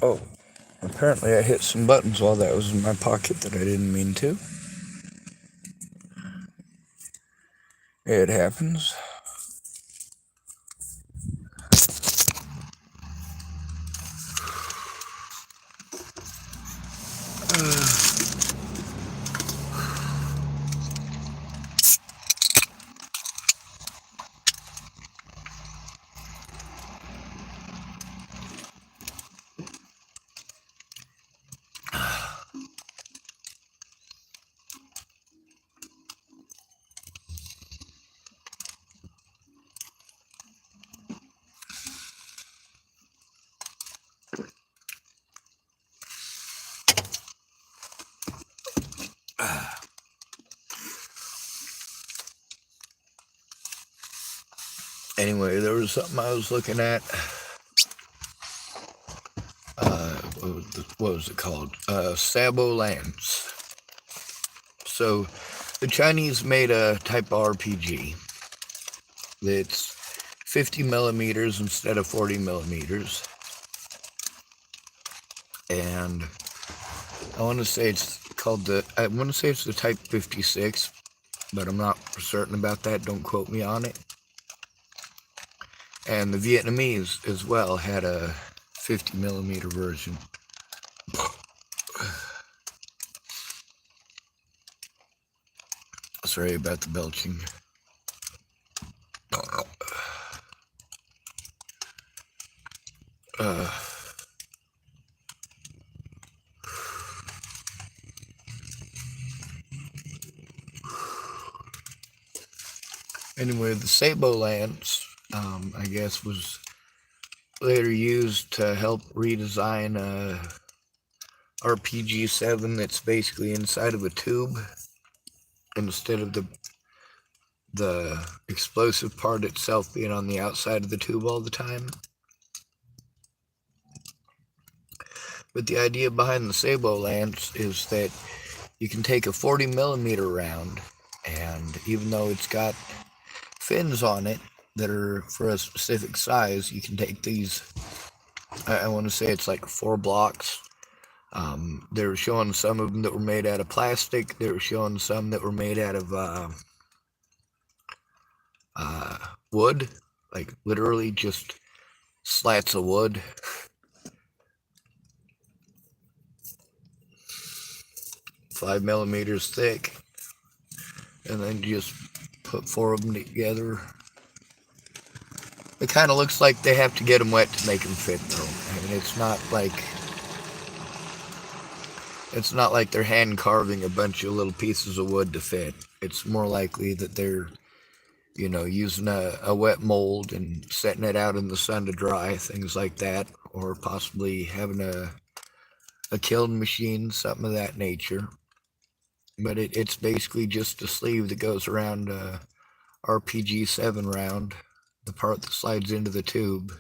Oh, apparently I hit some buttons while that was in my pocket that I didn't mean to. It happens. Anyway, there was something I was looking at. What was it called? Sabo Lands. So, the Chinese made a type of RPG that's 50 millimeters instead of 40 millimeters. And I want to say it's the Type 56, but I'm not certain about that. Don't quote me on it. And the Vietnamese as well had a 50 millimeter version. Sorry about the belching. Anyway, the Sabo Lance, I guess, was later used to help redesign RPG-7 that's basically inside of a tube instead of the explosive part itself being on the outside of the tube all the time. But the idea behind the Sabo Lance is that you can take a 40 millimeter round, and even though it's got fins on it that are for a specific size, you can take these, I want to say it's like 4 blocks. They were showing some of them that were made out of plastic. They were showing some that were made out of wood, like literally just slats of wood. Five millimeters thick, and then just put 4 of them together. It kind of looks like they have to get them wet to make them fit, though. I mean, it's not like they're hand carving a bunch of little pieces of wood to fit. It's more likely that they're, using a wet mold and setting it out in the sun to dry, things like that, or possibly having a kiln machine, something of that nature. But it's basically just a sleeve that goes around RPG-7 round, the part that slides into the tube,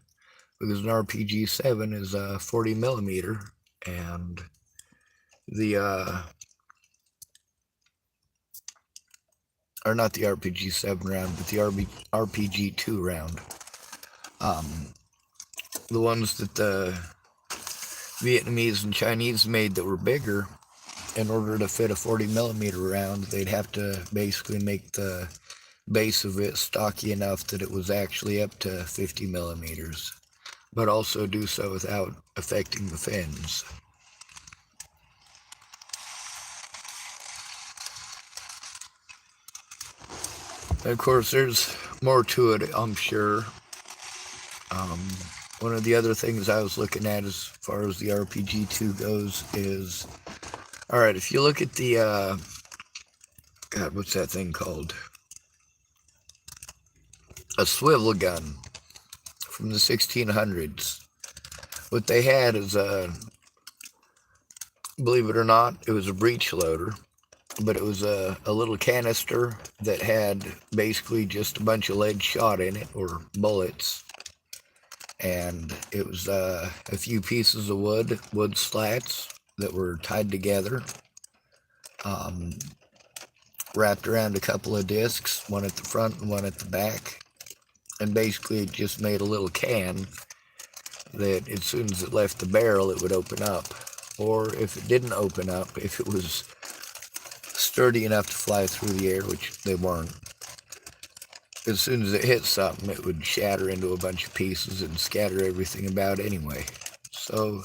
because an RPG-7 is a 40 millimeter, and or not the RPG-7 round, but the RPG-2 round. The ones that the Vietnamese and Chinese made that were bigger, in order to fit a 40 millimeter round, they'd have to basically make the base of it stocky enough that it was actually up to 50 millimeters, but also do so without affecting the fins. And of course, there's more to it, I'm sure. one of the other things I was looking at as far as the RPG 2 goes is, alright, if you look at the, God, what's that thing called? A swivel gun from the 1600s. What they had is believe it or not, it was a breech loader, but it was a little canister that had basically just a bunch of lead shot in it, or bullets, and it was a few pieces of wood slats that were tied together, wrapped around a couple of discs, one at the front and one at the back, and basically it just made a little can that as soon as it left the barrel it would open up. Or if it didn't open up, if it was sturdy enough to fly through the air, which they weren't, as soon as it hit something, it would shatter into a bunch of pieces and scatter everything about anyway. So,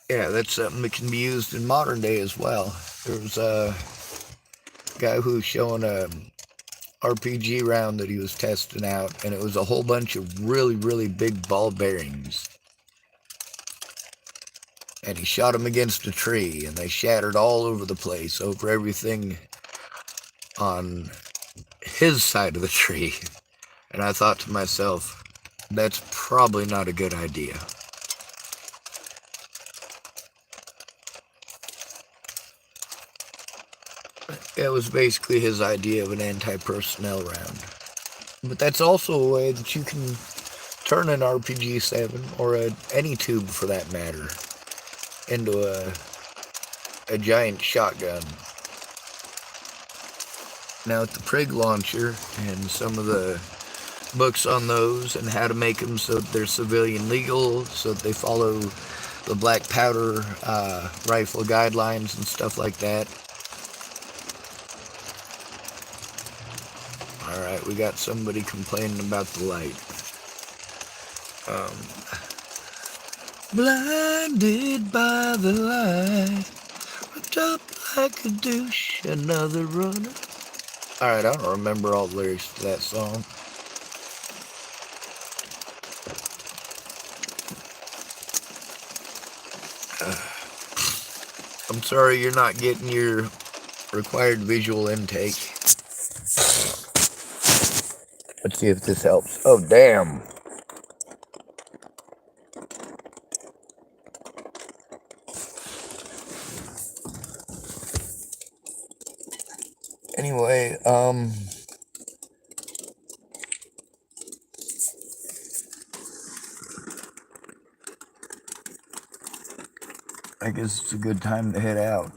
yeah, that's something that can be used in modern day as well. There was a guy who was showing a RPG round that he was testing out, and it was a whole bunch of really, really big ball bearings. And he shot them against a tree, and they shattered all over the place, over everything on his side of the tree. And I thought to myself, that's probably not a good idea. It was basically his idea of an anti-personnel round. But that's also a way that you can turn an RPG-7, or any tube for that matter, into a giant shotgun. Now with the Prig launcher and some of the books on those and how to make them so that they're civilian legal, so that they follow the black powder rifle guidelines and stuff like that. Alright, we got somebody complaining about the light. Blinded by the light, ripped up like a douche, another runner. Alright, I don't remember all the lyrics to that song. I'm sorry you're not getting your required visual intake. Let's see if this helps. Oh, damn. Anyway, I guess it's a good time to head out.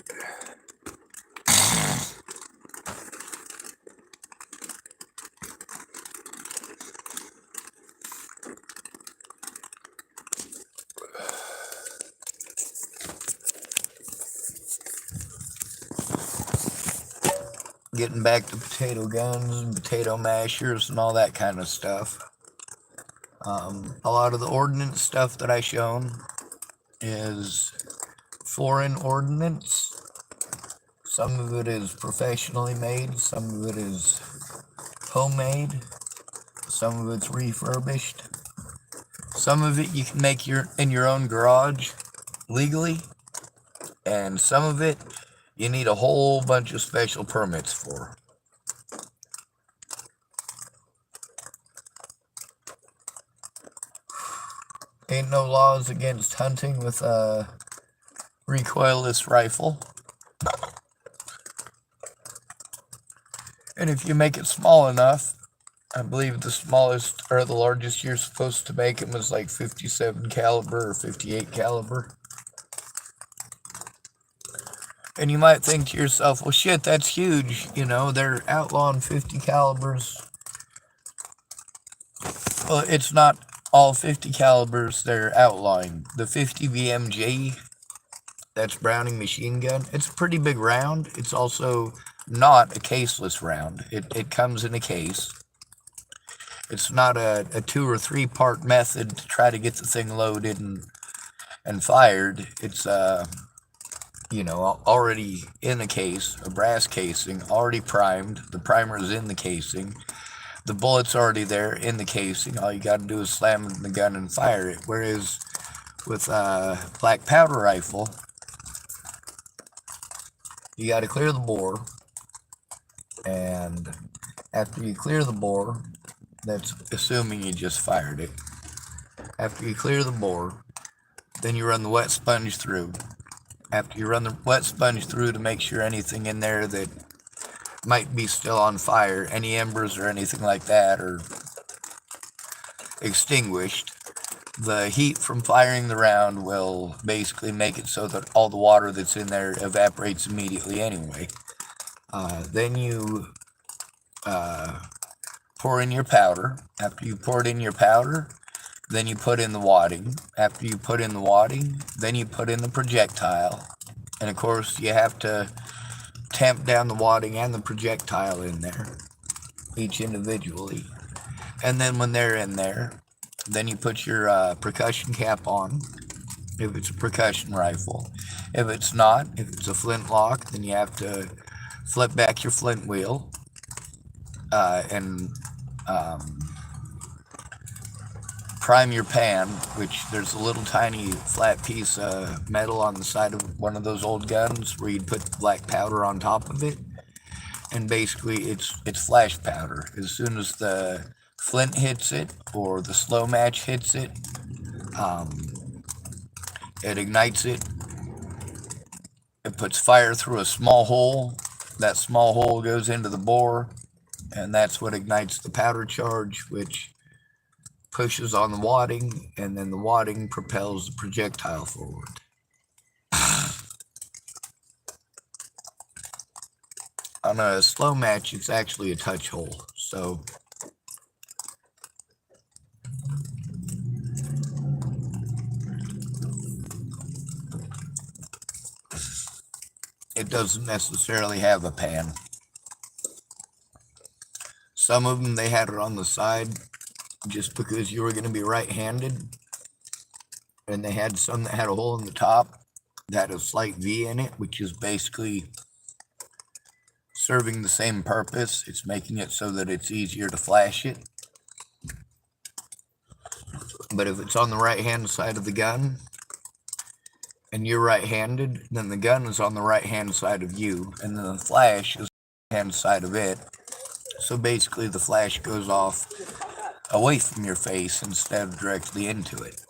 Getting back to potato guns and potato mashers and all that kind of stuff. A lot of the ordnance stuff that I shown is foreign ordnance. Some of it is professionally made, some of it is homemade, some of it's refurbished. Some of it you can make in your own garage legally, and some of it you need a whole bunch of special permits for. Ain't no laws against hunting with a recoilless rifle. And if you make it small enough, I believe the smallest or the largest you're supposed to make them was like 57 caliber or 58 caliber. And you might think to yourself, well shit, that's huge, you know, they're outlawing 50 calibers. Well, it's not all 50 calibers they're outlawing. The 50 BMG, that's Browning machine gun, it's a pretty big round. It's also not a caseless round. It comes in a case. It's not a 2 or 3 part method to try to get the thing loaded and fired. It's you know, already in a case, a brass casing, already primed. The primer is in the casing. the bullet's already there in the casing. All you got to do is slam it in the gun and fire it. Whereas with a black powder rifle, you got to clear the bore, and after you clear the bore, that's assuming you just fired it. After you clear the bore, then you run the wet sponge through. After you run the wet sponge through to make sure anything in there that might be still on fire, any embers or anything like that, are extinguished, the heat from firing the round will basically make it so that all the water that's in there evaporates immediately anyway. Then you pour in your powder. After you poured in your powder, then you put in the wadding. After you put in the wadding, then you put in the projectile. And of course, you have to tamp down the wadding and the projectile in there, each individually. And then when they're in there, then you put your percussion cap on, if it's a percussion rifle. If it's not, if it's a flintlock, then you have to flip back your flint wheel and prime your pan, which there's a little tiny flat piece of metal on the side of one of those old guns where you'd put black powder on top of it. And basically it's flash powder. As soon as the flint hits it or the slow match hits it, it ignites it. It puts fire through a small hole. That small hole goes into the bore, and that's what ignites the powder charge, which pushes on the wadding, and then the wadding propels the projectile forward. On a slow match, it's actually a touch hole, so it doesn't necessarily have a pan. Some of them, they had it on the side just because you were going to be right-handed, and they had some that had a hole in the top that had a slight V in it, which is basically serving the same purpose. It's making it so that it's easier to flash it. But if it's on the right-hand side of the gun and you're right-handed, then the gun is on the right-hand side of you, and then the flash is on the right-hand side of it. So basically the flash goes off away from your face instead of directly into it.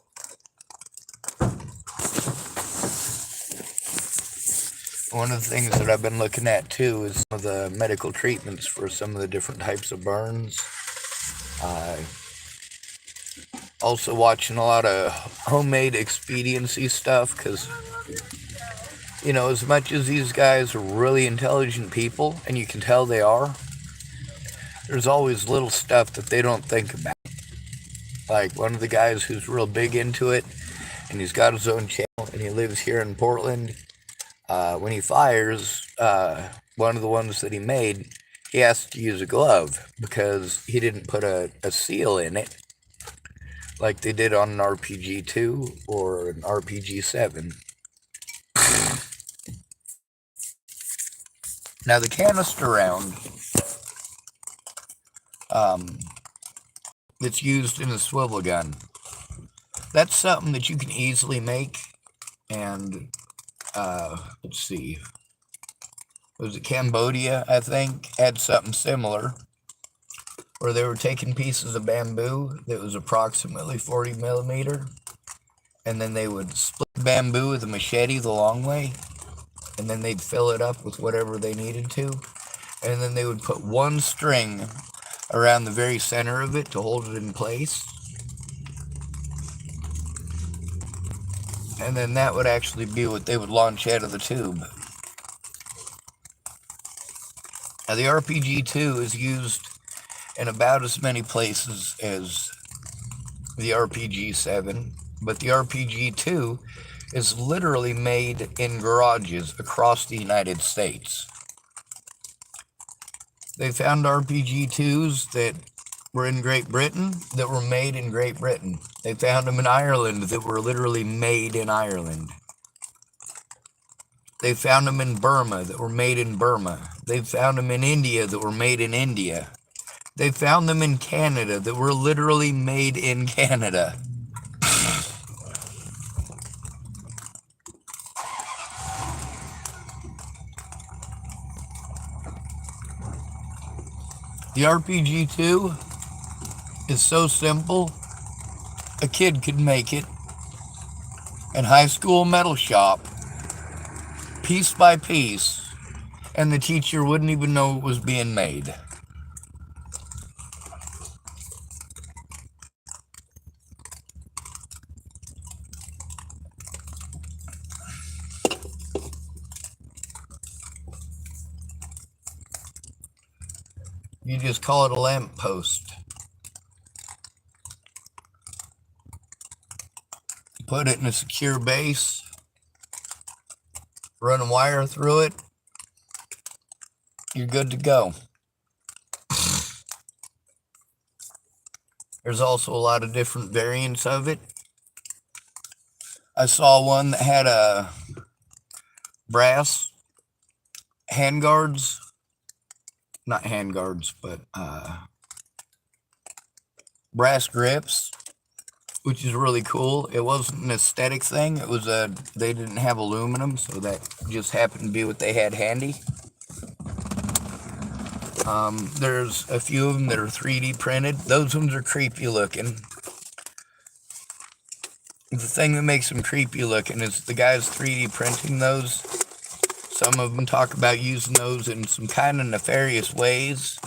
One of the things that I've been looking at too is some of the medical treatments for some of the different types of burns. Also watching a lot of homemade expediency stuff, because, you know, as much as these guys are really intelligent people, and you can tell they are, there's always little stuff that they don't think about. Like one of the guys who's real big into it, and he's got his own channel, and he lives here in Portland. When he fires, one of the ones that he made, he has to use a glove because he didn't put a seal in it like they did on an RPG-2 or an RPG-7. Now the canister round that's used in a swivel gun, that's something that you can easily make. And let's see, was it Cambodia, I think, had something similar where they were taking pieces of bamboo that was approximately 40 millimeter, and then they would split the bamboo with a machete the long way, and then they'd fill it up with whatever they needed to, and then they would put one string around the very center of it to hold it in place, and then that would actually be what they would launch out of the tube. Now the RPG-2 is used in about as many places as the RPG-7, but the RPG-2 is literally made in garages across the United States. They found RPG-2s that were in Great Britain that were made in Great Britain. They found them in Ireland that were literally made in Ireland. They found them in Burma that were made in Burma. They found them in India that were made in India. They found them in Canada that were literally made in Canada. The RPG-2 is so simple, a kid could make it in high school metal shop, piece by piece, and the teacher wouldn't even know it was being made. You just call it a lamp post. Put it in a secure base, run a wire through it, you're good to go. There's also a lot of different variants of it. I saw one that had a brass handguards, not handguards, but brass grips, which is really cool. It wasn't an aesthetic thing. It was they didn't have aluminum, so that just happened to be what they had handy. There's a few of them that are 3D printed. Those ones are creepy looking. The thing that makes them creepy looking is the guys 3D printing those. Some of them talk about using those in some kind of nefarious ways.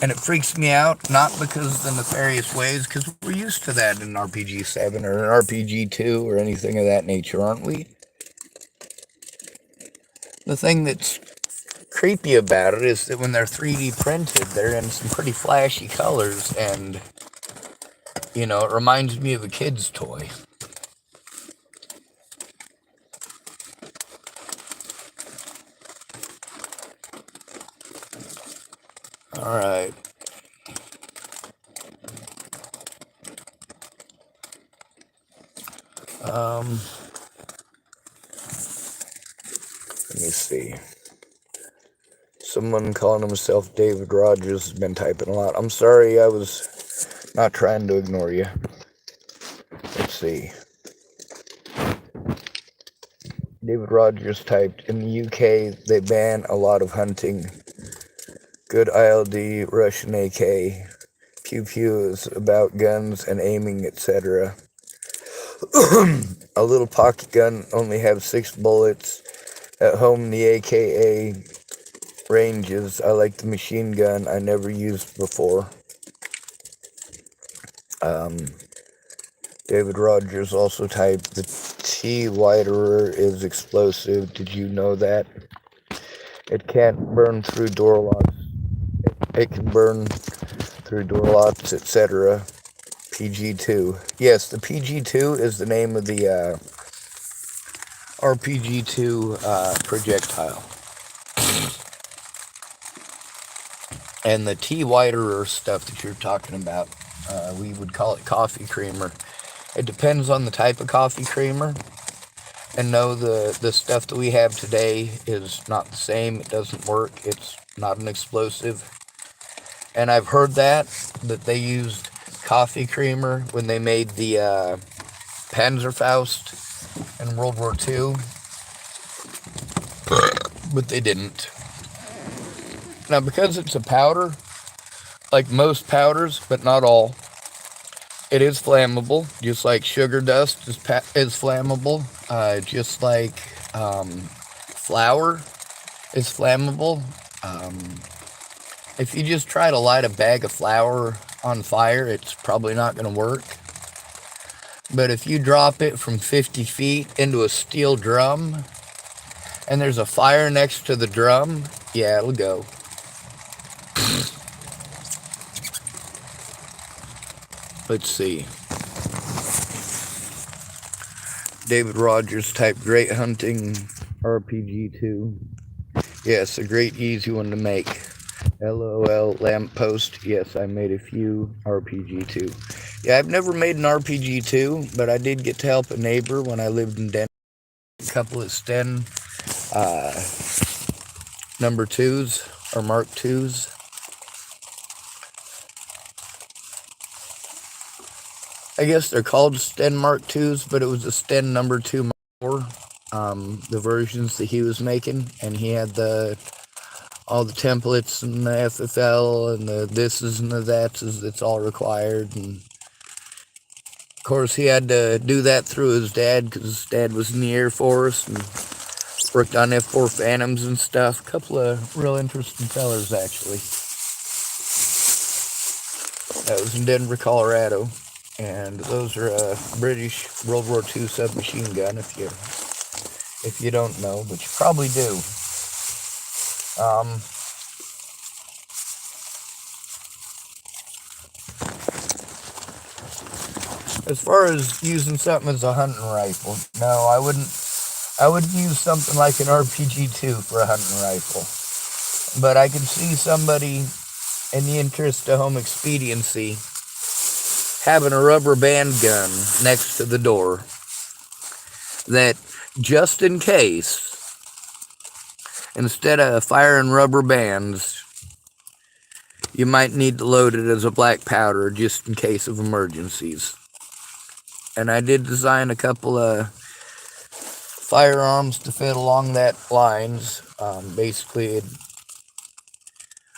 And it freaks me out, not because of the nefarious ways, because we're used to that in RPG 7 or an RPG 2 or anything of that nature, aren't we? The thing that's creepy about it is that when they're 3D printed, they're in some pretty flashy colors, and, you know, it reminds me of a kid's toy. Alright. Let me see. Someone calling himself David Rogers has been typing a lot. I'm sorry, I was not trying to ignore you. Let's see. David Rogers typed, in the UK, they ban a lot of hunting. Good ILD, Russian AK. Pew Pew is about guns and aiming, etc. A little pocket gun only have 6 bullets. At home, the AKA ranges. I like the machine gun I never used before. David Rogers also typed, the T-Widerer is explosive. Did you know that? It can't burn through door locks. It can burn through door locks, etc. PG-2. Yes, the PG-2 is the name of the RPG-2 projectile. And the T-Widerer stuff that you're talking about, we would call it coffee creamer. It depends on the type of coffee creamer. And no, the stuff that we have today is not the same. It doesn't work. It's not an explosive. And I've heard that they used coffee creamer when they made the Panzerfaust in World War II. But they didn't. Now, because it's a powder, like most powders, but not all, it is flammable, just like sugar dust is flammable, just like flour is flammable. If you just try to light a bag of flour on fire, it's probably not going to work. But if you drop it from 50 feet into a steel drum, and there's a fire next to the drum, yeah, it'll go. Let's see. David Rogers typed, great hunting RPG-2. Yes, a great easy one to make. LOL lamppost. Yes, I made a few RPG-2. Yeah, I've never made an RPG-2, but I did get to help a neighbor when I lived in Denver. A couple of Sten number 2s or Mark 2s. I guess they're called Sten Mark IIs, but it was a Sten number 2 Mark IV, the versions that he was making, and he had all the templates and the FFL and the thises and the thatses that's all required. And of course, he had to do that through his dad because his dad was in the Air Force and worked on F-4 Phantoms and stuff. A couple of real interesting fellers, actually. That was in Denver, Colorado. And those are a British World War II submachine gun, if you don't know, but you probably do. As far as using something as a hunting rifle, no, I wouldn't use something like an RPG-2 for a hunting rifle. But I can see somebody, in the interest of home expediency, having a rubber band gun next to the door that, just in case, instead of firing rubber bands, you might need to load it as a black powder just in case of emergencies. And I did design a couple of firearms to fit along that lines. Basically,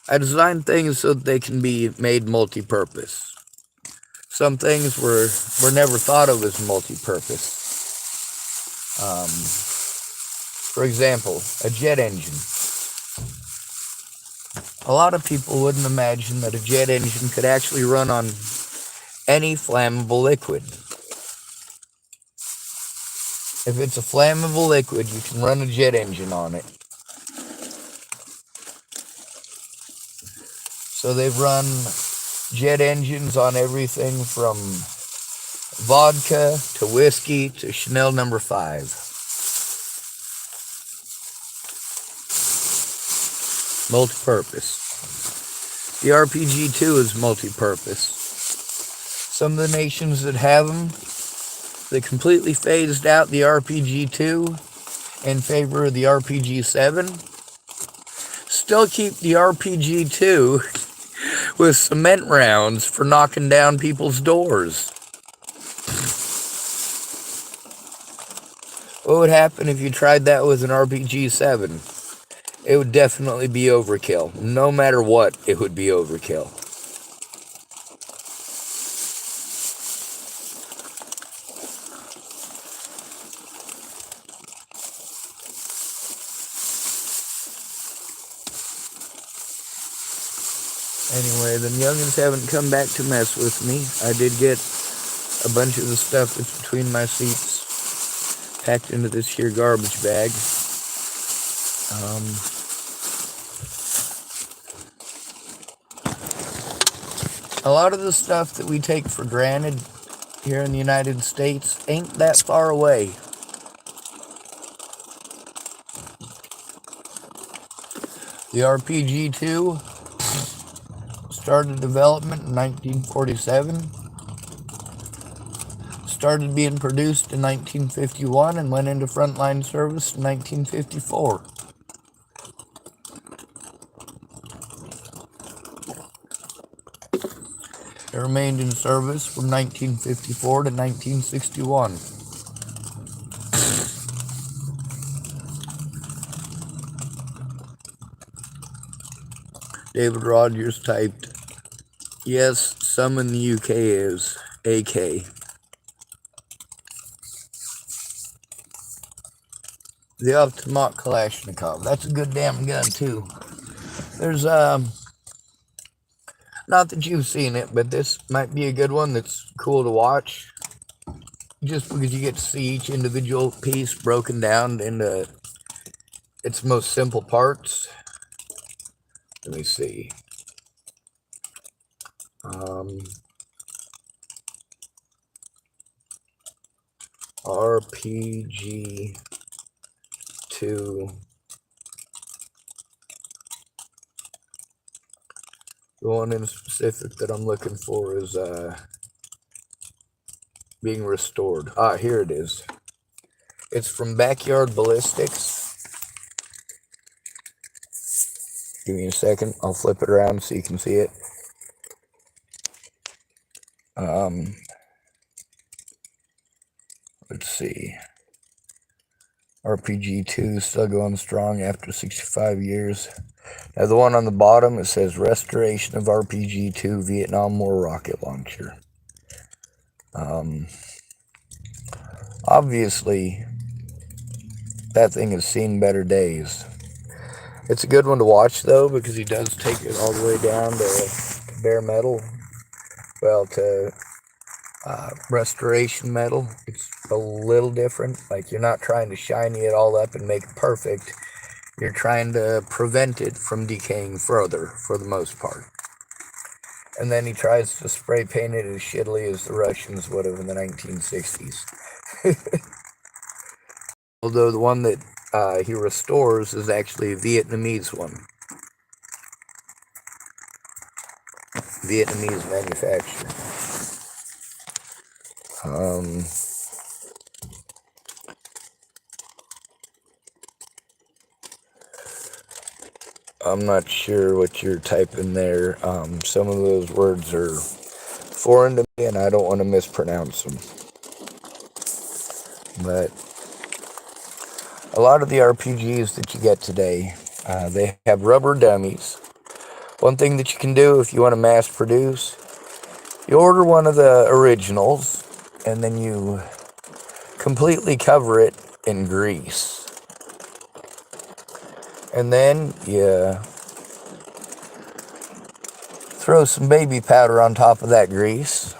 I designed things so that they can be made multi-purpose. Some things were never thought of as multi-purpose. For example, a jet engine. A lot of people wouldn't imagine that a jet engine could actually run on any flammable liquid. If it's a flammable liquid, you can run a jet engine on it. So they've run jet engines on everything from vodka to whiskey to Chanel No. 5. Multi-purpose. The RPG-2 is multi-purpose. Some of the nations that have them, they completely phased out the RPG-2 in favor of the RPG-7. Still keep the RPG-2 with cement rounds for knocking down people's doors. What would happen if you tried that with an RPG-7? It would definitely be overkill. No matter what, it would be overkill. Anyway, the youngins haven't come back to mess with me. I did get a bunch of the stuff that's between my seats packed into this here garbage bag. A lot of the stuff that we take for granted here in the United States ain't that far away. The RPG-2 started development in 1947, started being produced in 1951, and went into frontline service in 1954. It remained in service from 1954 to 1961. David Rogers typed, yes, some in the UK is AK. The Automat Kalashnikov. That's a good damn gun, too. There's, not that you've seen it, but this might be a good one that's cool to watch. Just because you get to see each individual piece broken down into its most simple parts. Let me see. RPG-2. The one in specific that I'm looking for is being restored. Ah, here it is. It's from Backyard Ballistics. Give me a second. I'll flip it around so you can see it. Let's see. RPG 2 still going strong after 65 years. Now the one on the bottom, it says restoration of RPG 2 Vietnam War rocket launcher. Obviously, that thing has seen better days. It's a good one to watch though, because he does take it all the way down to bare metal. Well, to restoration metal. It's a little different. Like, you're not trying to shiny it all up and make it perfect. You're trying to prevent it from decaying further, for the most part. And then he tries to spray paint it as shittily as the Russians would have in the 1960s. Although the one that he restores is actually a Vietnamese one. Vietnamese manufacturer. I'm not sure what you're typing there. Some of those words are foreign to me and I don't want to mispronounce them. But a lot of the RPGs that you get today, they have rubber dummies. One thing that you can do if you want to mass produce, you order one of the originals and then you completely cover it in grease. And then you throw some baby powder on top of that grease.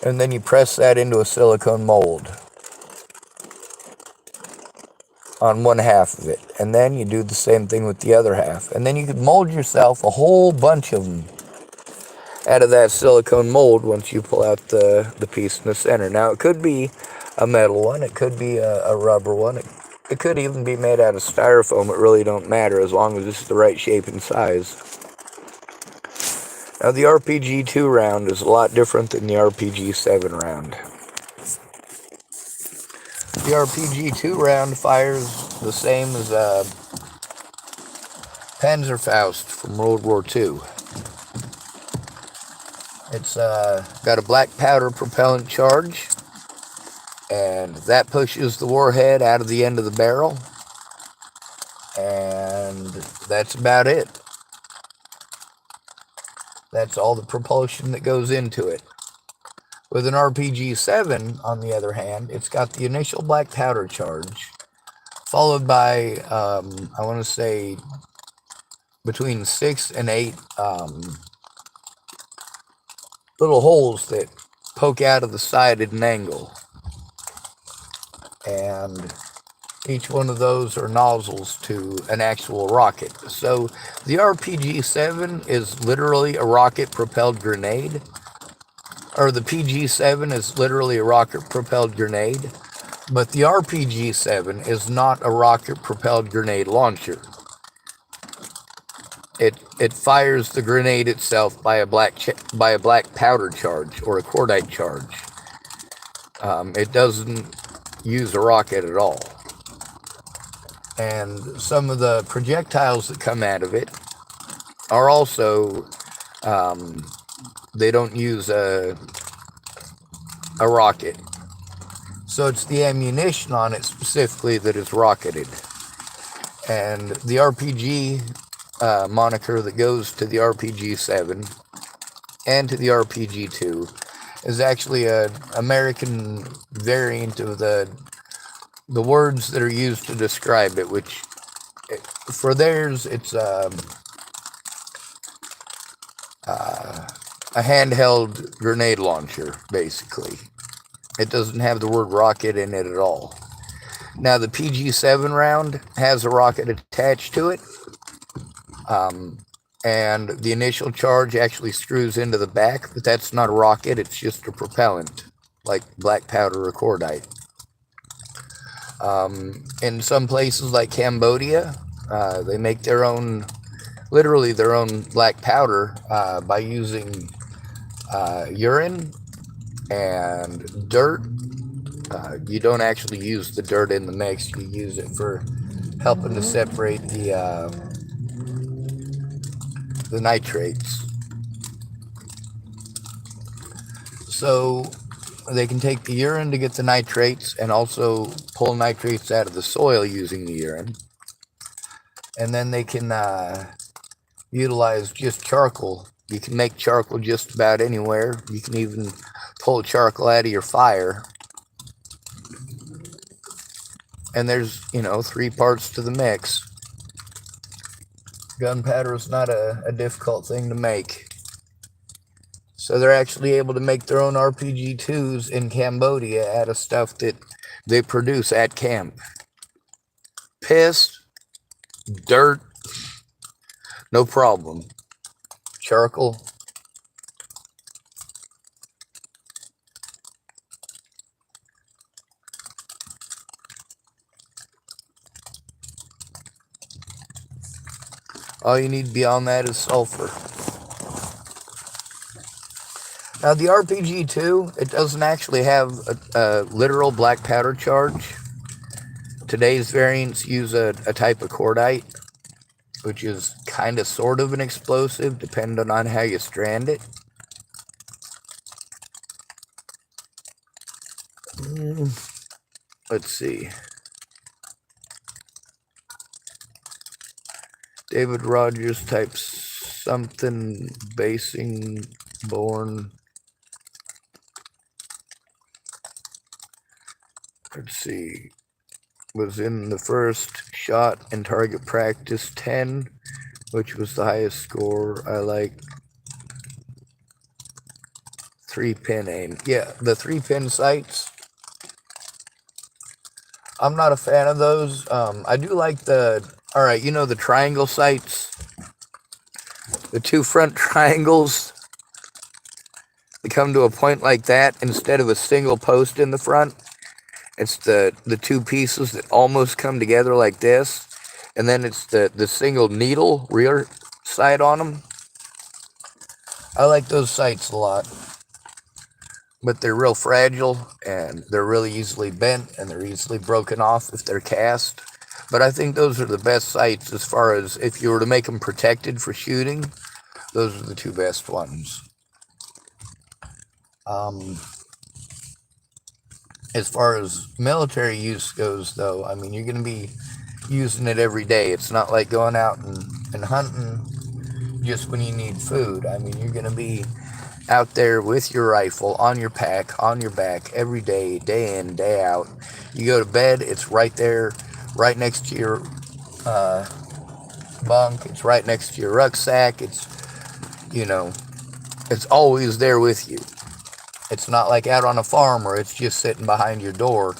And then you press that into a silicone mold on one half of it. And then you do the same thing with the other half. And then you could mold yourself a whole bunch of them out of that silicone mold once you pull out the piece in the center. Now, it could be a metal one. It could be a rubber one. It could even be made out of styrofoam. It really don't matter as long as it's the right shape and size. Now, the RPG 2 round is a lot different than the RPG 7 round. The RPG 2 round fires the same as Panzerfaust from World War II. It's got a black powder propellant charge, and that pushes the warhead out of the end of the barrel, and that's about it. That's all the propulsion that goes into it. With an RPG-7, on the other hand, it's got the initial black powder charge, followed by, I want to say, between 6 and 8 little holes that poke out of the side at an angle. And each one of those are nozzles to an actual rocket. So the RPG-7 is literally a rocket-propelled grenade. Or the PG-7 is literally a rocket-propelled grenade. But the RPG-7 is not a rocket-propelled grenade launcher. It fires the grenade itself by a black powder charge or a cordite charge. It doesn't use a rocket at all. And some of the projectiles that come out of it are also, they don't use a rocket. So it's the ammunition on it specifically that is rocketed. And the RPG moniker that goes to the RPG-7 and to the RPG-2 is actually an American variant of the words that are used to describe it, which for theirs it's a handheld grenade launcher, basically. It doesn't have the word rocket in it at all. Now, the PG-7 round has a rocket attached to it, and the initial charge actually screws into the back, but that's not a rocket, it's just a propellant, like black powder or cordite. In some places like Cambodia, they make their own, literally their own black powder by using urine and dirt. You don't actually use the dirt in the mix, you use it for helping to separate the nitrates. So They can take the urine to get the nitrates and also pull nitrates out of the soil using the urine. And then they can utilize just charcoal. You can make charcoal just about anywhere. You can even pull charcoal out of your fire. And there's, 3 parts to the mix. Gunpowder is not a difficult thing to make. So they're actually able to make their own RPG-2s in Cambodia out of stuff that they produce at camp. Piss, dirt, no problem. Charcoal. All you need beyond that is sulfur. Now the RPG-2, it doesn't actually have a literal black powder charge. Today's variants use a type of cordite, which is kind of sort of an explosive, depending on how you strand it. Let's see. David Rogers type something basing born. Let's see. Was in the first shot and target practice 10, which was the highest score. I like 3-pin aim. Yeah, the 3-pin sights. I'm not a fan of those. I do like alright, the triangle sights? The 2 front triangles. They come to a point like that instead of a single post in the front. It's the 2 pieces that almost come together like this. And then it's the single needle rear sight on them. I like those sights a lot. But they're real fragile, and they're really easily bent, and they're easily broken off if they're cast. But I think those are the best sights as far as if you were to make them protected for shooting. Those are the 2 best ones. As far as military use goes, though, I mean, you're going to be using it every day. It's not like going out and hunting just when you need food. I mean, you're going to be out there with your rifle, on your pack, on your back, every day, day in, day out. You go to bed, it's right there, right next to your bunk. It's right next to your rucksack. It's, it's always there with you. It's not like out on a farm where it's just sitting behind your door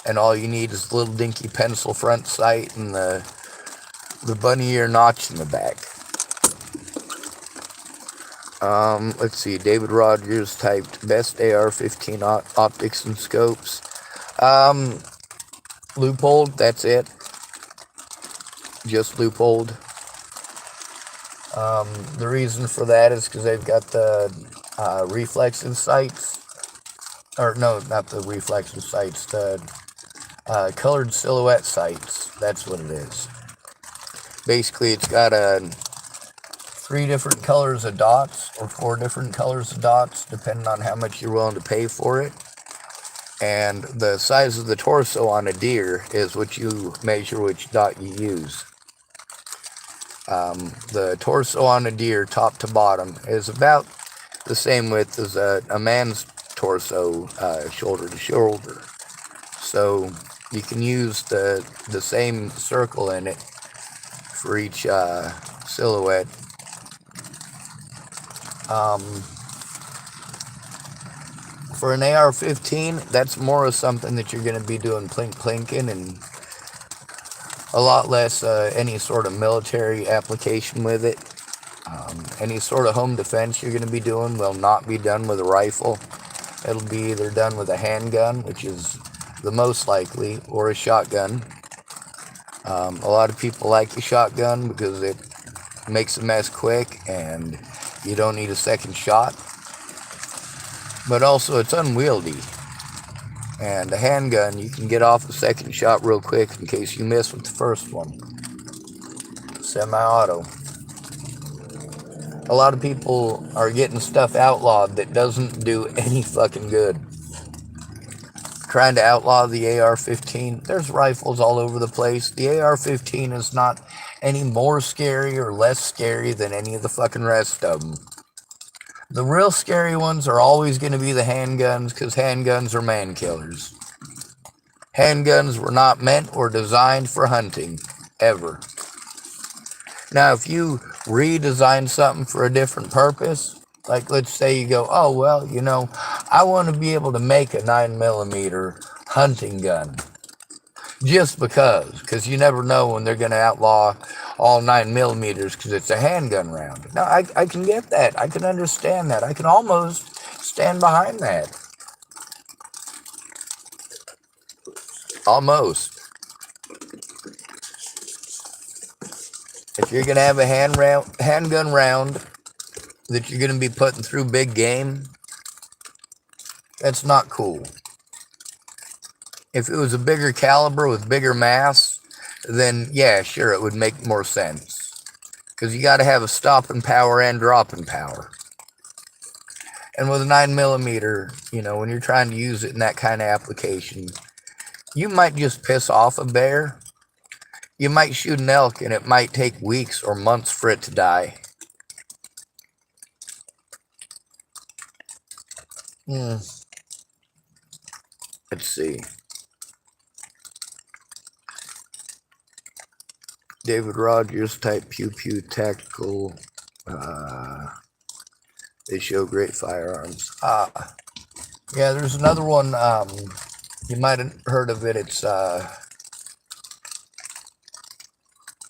and all you need is a little dinky pencil front sight and the bunny ear notch in the back. Let's see, David Rogers typed best AR-15 optics and scopes. Loopholed, that's it. Just loopholed. The reason for that is because they've got the reflexive sights. Or no, not the reflexive sights, the colored silhouette sights. That's what it is. Basically, it's got 3 different colors of dots, or 4 different colors of dots, depending on how much you're willing to pay for it. And the size of the torso on a deer is what you measure which dot you use. The torso on a deer, top to bottom, is about the same width as a man's torso, shoulder to shoulder. So you can use the same circle in it for each silhouette. For an AR-15, that's more of something that you're going to be doing plink-plinking and a lot less any sort of military application with it. Any sort of home defense you're going to be doing will not be done with a rifle. It'll be either done with a handgun, which is the most likely, or a shotgun. A lot of people like the shotgun because it makes a mess quick and you don't need a second shot. But also it's unwieldy. And a handgun, you can get off a second shot real quick in case you miss with the first one. Semi-auto. A lot of people are getting stuff outlawed that doesn't do any fucking good. trying to outlaw the AR-15. There's rifles all over the place. The AR-15 is not any more scary or less scary than any of the fucking rest of them. The real scary ones are always going to be the handguns, because handguns are man killers. Handguns were not meant or designed for hunting, ever. Now, if you redesign something for a different purpose, like let's say you go, oh, well, you know, I want to be able to make a 9mm hunting gun. Just because you never know when they're going to outlaw all 9mm because it's a handgun round. Now, I can get that. I can understand that. I can almost stand behind that. Almost. If you're going to have a handgun round that you're going to be putting through big game, that's not cool. If it was a bigger caliber with bigger mass, then yeah, sure, it would make more sense. Because you got to have a stopping power and dropping power. And with a 9mm, you know, when you're trying to use it in that kind of application, you might just piss off a bear. You might shoot an elk and it might take weeks or months for it to die. Let's see. David Rogers type pew pew tactical. They show great firearms. Yeah, there's another one. You might have heard of it. It's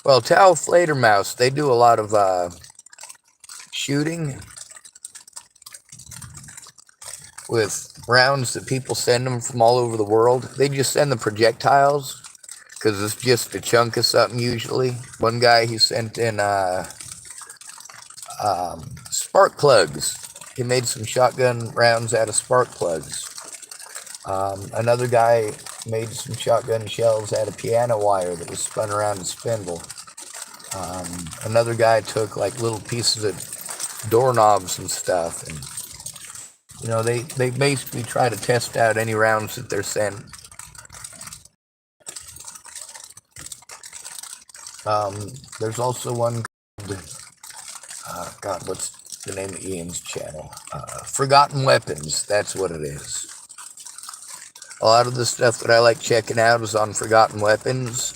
well, Tau Fledermaus. They do a lot of shooting with rounds that people send them from all over the world. They just send the projectiles because it's just a chunk of something usually. One guy, he sent in spark plugs. He made some shotgun rounds out of spark plugs. Another guy made some shotgun shells out of piano wire that was spun around a spindle. Another guy took like little pieces of doorknobs and stuff, and you know, they basically try to test out any rounds that they're sent. There's also one called, God, what's the name of Ian's channel? Forgotten Weapons, that's what it is. A lot of the stuff that I like checking out is on Forgotten Weapons,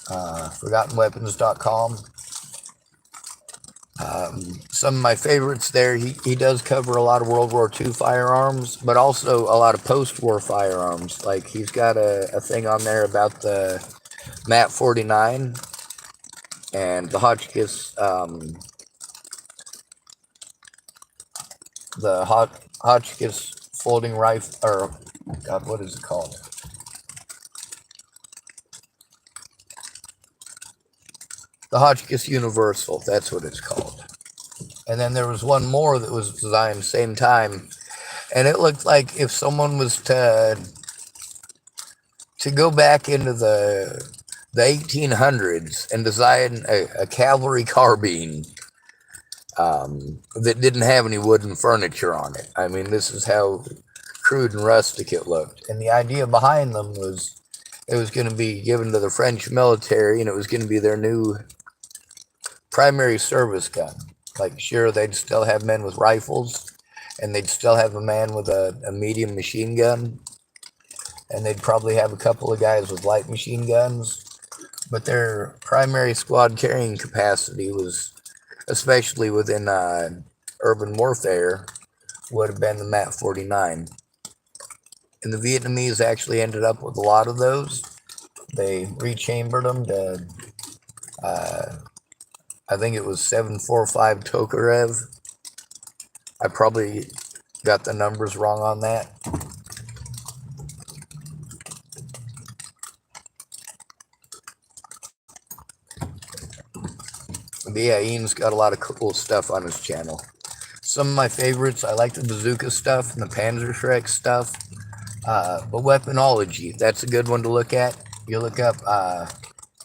ForgottenWeapons.com. Some of my favorites there, he does cover a lot of World War II firearms, but also a lot of post-war firearms. Like, he's got a thing on there about the MAT 49 and the Hotchkiss, Hotchkiss folding rifle, or, God, what is it called? The Hotchkiss Universal, that's what it's called. And then there was one more that was designed same time, and it looked like if someone was to go back into the 1800s and design a cavalry carbine that didn't have any wooden furniture on it. I mean, this is how crude and rustic it looked. And the idea behind them was it was going to be given to the French military, and it was going to be their new primary service gun. Like, sure, they'd still have men with rifles, and they'd still have a man with a medium machine gun, and they'd probably have a couple of guys with light machine guns, but their primary squad carrying capacity was, especially within urban warfare, would have been the MAT 49. And the Vietnamese actually ended up with a lot of those. They rechambered them to I think it was 745 Tokarev. I probably got the numbers wrong on that. But yeah, Ian's got a lot of cool stuff on his channel. Some of my favorites, I like the bazooka stuff and the Panzerschreck stuff. But Weaponology, that's a good one to look at. You look up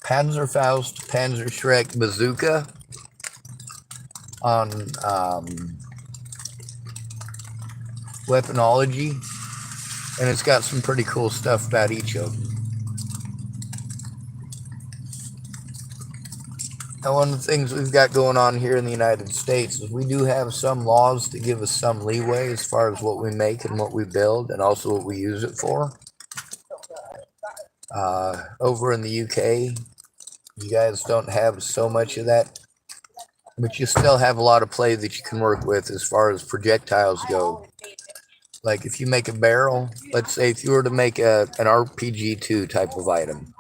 Panzerfaust, Panzerschreck, Bazooka on Weaponology, And it's got some pretty cool stuff about each of them. Now, one of the things we've got going on here in the United States is we do have some laws that give us some leeway as far as what we make and what we build, and also what we use it for. Over in the UK, you guys don't have so much of that, but you still have a lot of play that you can work with as far as projectiles go. Like if you make a barrel, let's say if you were to make an RPG-2 type of item,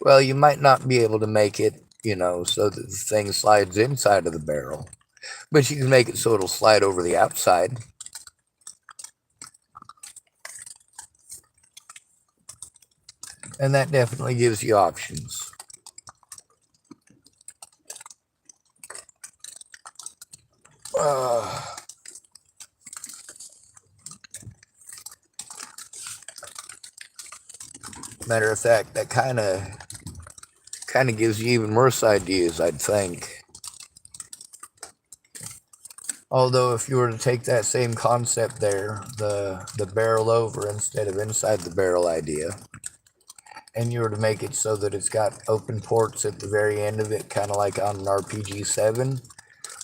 well, you might not be able to make it, so that the thing slides inside of the barrel, but you can make it so it'll slide over the outside. And that definitely gives you options. Matter of fact, that kind of gives you even worse ideas, I'd think. Although if you were to take that same concept there, the barrel over instead of inside the barrel idea, and you were to make it so that it's got open ports at the very end of it, kind of like on an RPG-7,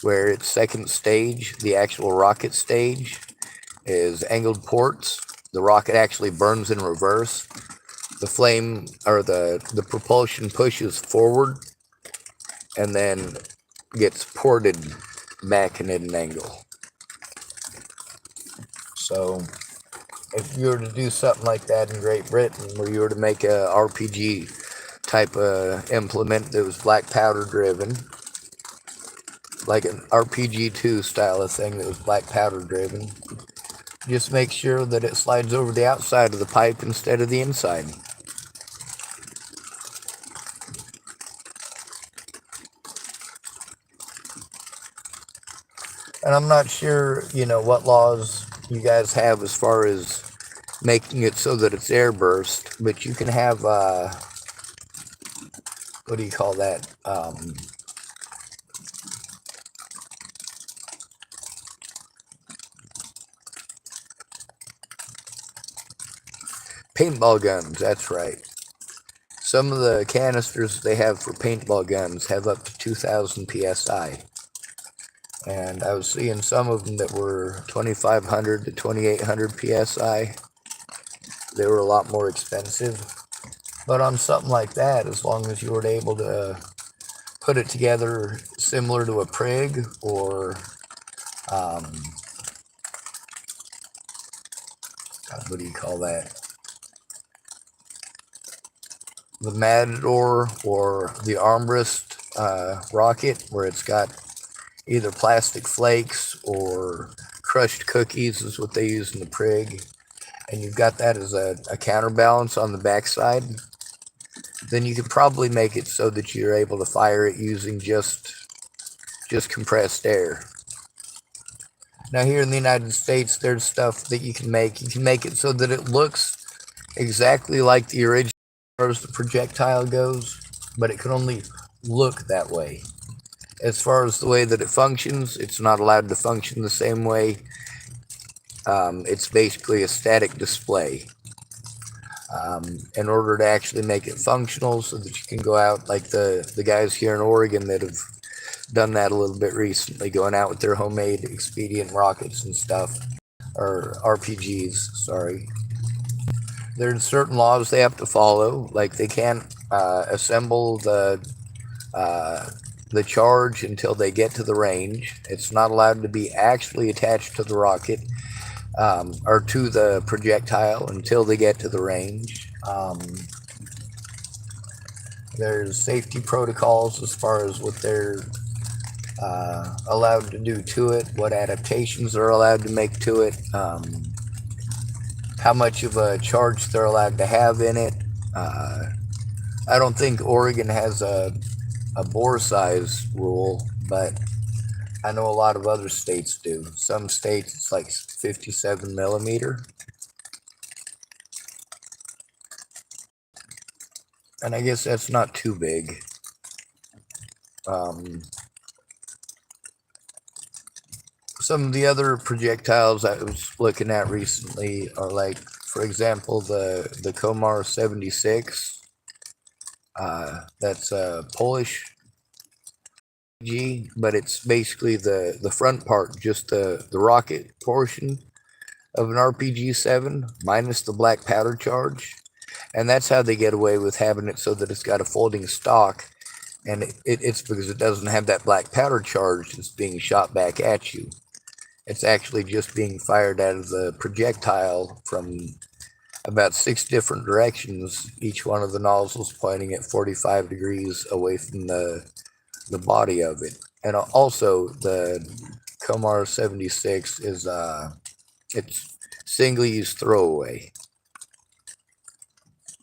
where its second stage, the actual rocket stage, is angled ports. The rocket actually burns in reverse. The flame, or the propulsion pushes forward and then gets ported back in at an angle. So if you were to do something like that in Great Britain, where you were to make a RPG type of implement that was black powder driven, like an RPG-2 style of thing that was black powder driven, just make sure that it slides over the outside of the pipe instead of the inside. And I'm not sure, what laws you guys have as far as making it so that it's airburst, but you can have, what do you call that? Paintball guns, that's right. Some of the canisters they have for paintball guns have up to 2,000 psi. And I was seeing some of them that were 2,500 to 2,800 psi. They were a lot more expensive. But on something like that, as long as you were able to put it together similar to a prig, or what do you call that? The Matador or the Armbrust rocket, where it's got either plastic flakes or crushed cookies is what they use in the prig, and you've got that as a counterbalance on the backside, then you could probably make it so that you're able to fire it using just compressed air. Now here in the United States, there's stuff that you can make. You can make it so that it looks exactly like the original as far as the projectile goes, but it can only look that way. As far as the way that it functions, it's not allowed to function the same way. It's basically a static display. In order to actually make it functional so that you can go out, like the guys here in Oregon that have done that a little bit recently, going out with their homemade Expedient rockets and stuff, or RPGs, sorry. There's certain laws they have to follow, like they can't assemble the charge until they get to the range. It's not allowed to be actually attached to the rocket or to the projectile until they get to the range. There's safety protocols as far as what they're allowed to do to it, what adaptations they're allowed to make to it, how much of a charge they're allowed to have in it. I don't think Oregon has a bore size rule, but I know a lot of other states do. Some states it's like 57 millimeter. And I guess that's not too big. Some of the other projectiles I was looking at recently are like For example, the Komar 76, that's a Polish G, but it's basically the front part, just the rocket portion of an RPG-7 minus the black powder charge. And that's how they get away with having it so that it's got a folding stock. And it's because it doesn't have that black powder charge that's being shot back at you. It's actually just being fired out of the projectile from about 6 different directions, each one of the nozzles pointing at 45 degrees away from the body of it. And also the Komar 76 is it's single-use throwaway,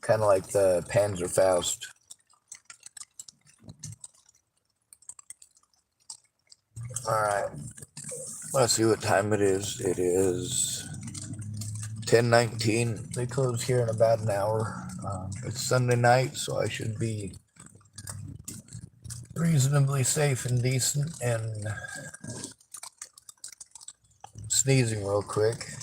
kind of like the Panzerfaust. All right, let's see what time it is. It is 10:19. They close here in about an hour. It's Sunday night, so I should be reasonably safe and decent. And sneezing real quick.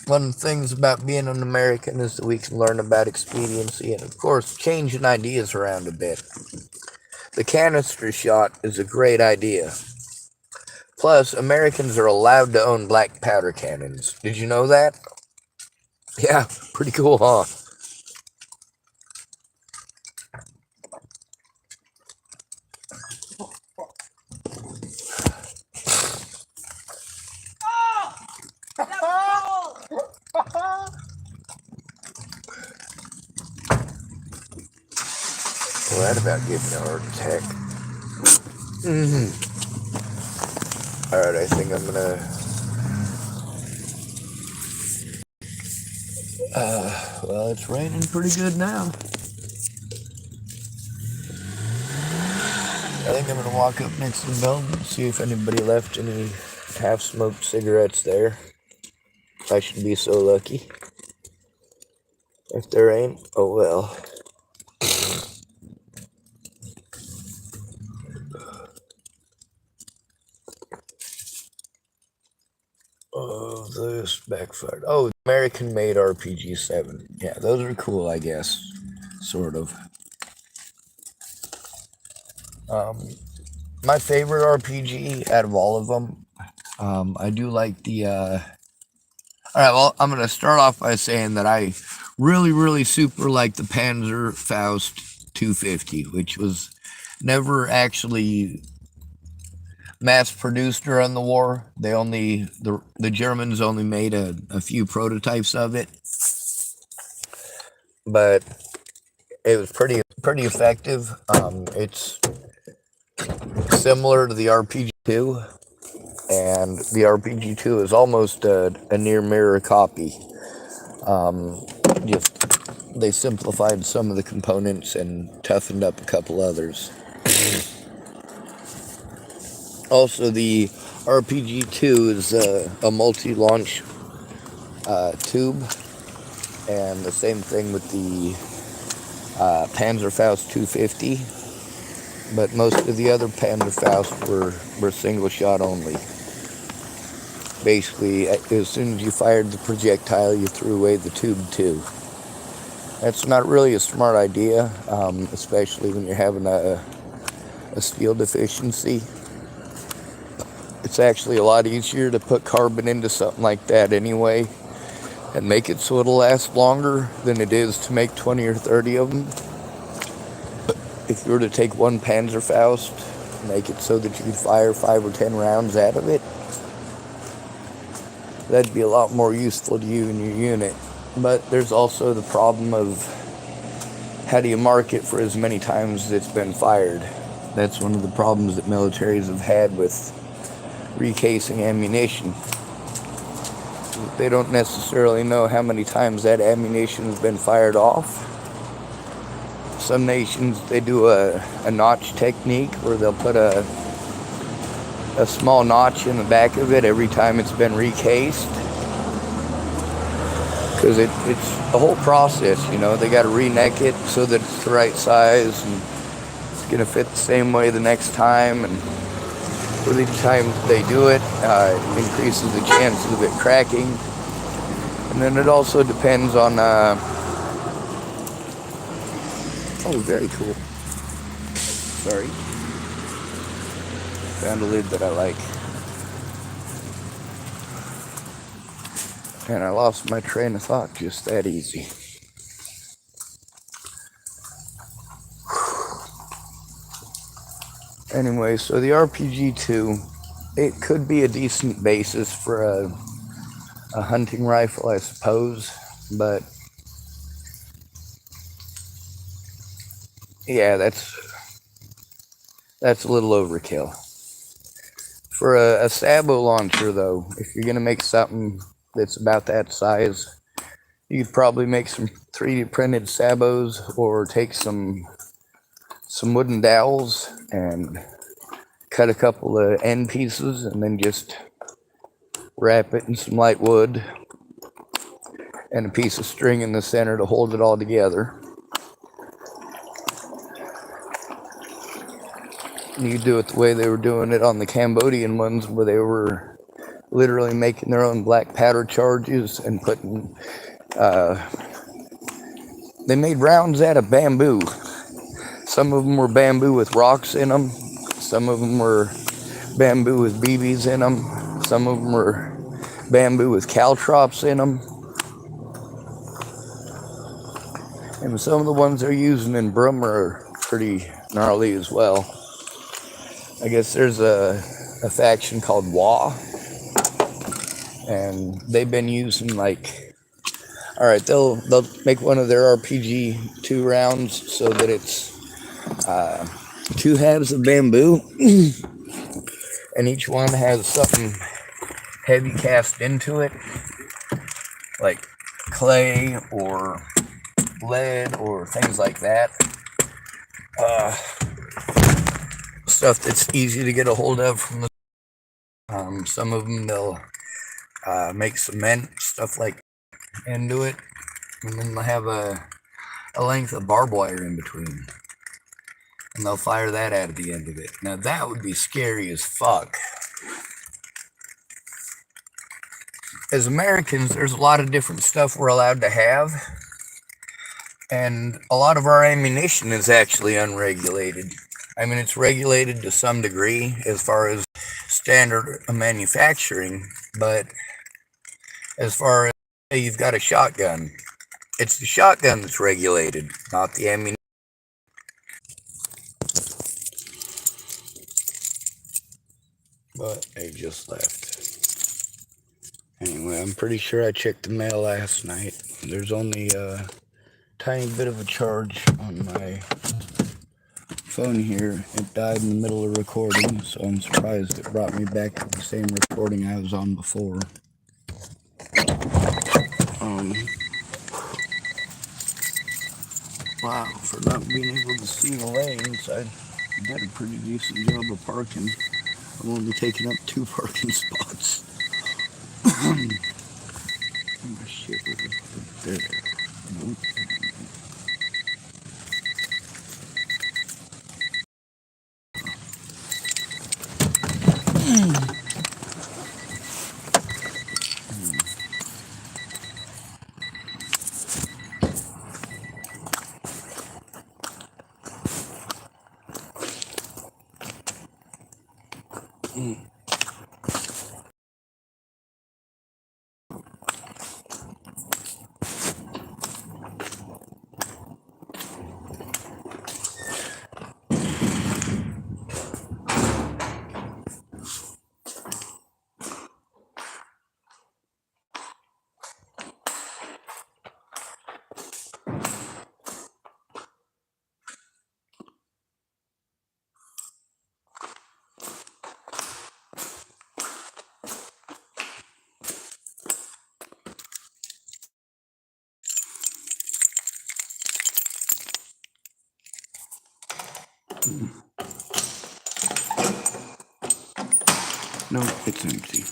One of the things about being an American is that we can learn about expediency and, of course, changing ideas around a bit. The canister shot is a great idea. Plus, Americans are allowed to own black powder cannons. Did you know that? Yeah, pretty cool, huh? Well, that about gave me a heart attack. Alright, I think I'm gonna... well, it's raining pretty good now. I think I'm gonna walk up next to the building and see if anybody left any half-smoked cigarettes there. I should be so lucky. If there ain't, oh well. Oh, this backfired. Oh, American-made RPG-7. Yeah, those are cool, I guess. Sort of. My favorite RPG out of all of them, I do like the, Alright, well, I'm going to start off by saying that I really super like the Panzerfaust 250, which was never actually mass-produced during the war. They only, the Germans only made a few prototypes of it. But it was pretty effective. It's similar to the RPG-2, and the RPG-2 is almost a near mirror copy. Just they simplified some of the components and toughened up a couple others. Also, the RPG-2 is a multi-launch tube, and the same thing with the Panzerfaust 250. But most of the other Panzerfaust were single shot only. Basically, as soon as you fired the projectile, you threw away the tube too. That's not really a smart idea, especially when you're having a steel deficiency. It's actually a lot easier to put carbon into something like that anyway, and make it so it'll last longer than it is to make 20 or 30 of them. If you were to take one Panzerfaust, make it so that you could fire 5 or 10 rounds out of it, that'd be a lot more useful to you and your unit. But there's also the problem of how do you mark it for as many times as it's been fired. That's one of the problems that militaries have had with recasing ammunition. They don't necessarily know how many times that ammunition has been fired off. Some nations, they do a notch technique where they'll put a small notch in the back of it every time it's been recased. Because it's a whole process, you know. They got to re-neck it so that it's the right size and going to fit the same way the next time, and with each time they do it, it increases the chances of it cracking. And then it also depends on, oh, very cool. Sorry. Found a lid that I like. And I lost my train of thought just that easy. Anyway, so the RPG-2, it could be a decent basis for a hunting rifle, I suppose, but yeah, that's a little overkill. For a Sabo launcher, though, if you're gonna make something that's about that size, you could probably make some 3D printed Sabos, or take some wooden dowels and cut a couple of end pieces and then just wrap it in some light wood and a piece of string in the center to hold it all together. You could do it the way they were doing it on the Cambodian ones, where they were literally making their own black powder charges and putting, they made rounds out of bamboo. Some of them were bamboo with rocks in them. Some of them were bamboo with BBs in them. Some of them were bamboo with caltrops in them. And some of the ones they're using in Burma are pretty gnarly as well. I guess there's a faction called WA, and they've been using, like, all right, they'll make one of their RPG-2 rounds so that it's 2 halves of bamboo, and each one has something heavy cast into it, like clay or lead or things like that. Stuff that's easy to get a hold of from the some of them they'll make cement, stuff like into it, and then they'll have a length of barbed wire in between, and they'll fire that out at the end of it. Now that would be scary as fuck. As Americans, there's a lot of different stuff we're allowed to have, and a lot of our ammunition is actually unregulated. I mean, it's regulated to some degree as far as standard manufacturing, but as far as, say, you've got a shotgun, it's the shotgun that's regulated, not the ammunition. But they just left. Anyway, I'm pretty sure I checked the mail last night. There's only a tiny bit of a charge on my phone here. It died in the middle of recording, so I'm surprised it brought me back to the same recording I was on before. Wow, for not being able to see the lanes, I did a pretty decent job of parking. I'm only taking up 2 parking spots. Oh shit, there. Nope. No, it's empty.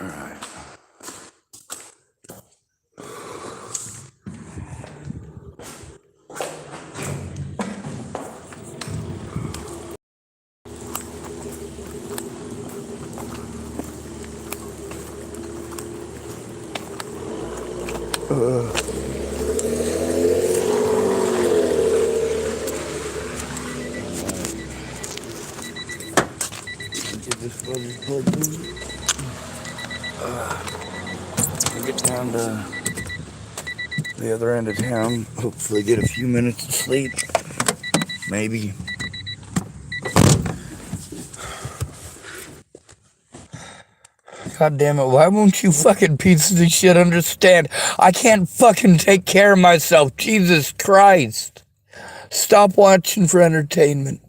Alright. Get this buggy plugged in. We'll get down to the other end of town. Hopefully get a few minutes of sleep. Maybe. God damn it, why won't you fucking pieces of shit understand? I can't fucking take care of myself. Jesus Christ. Stop watching for entertainment.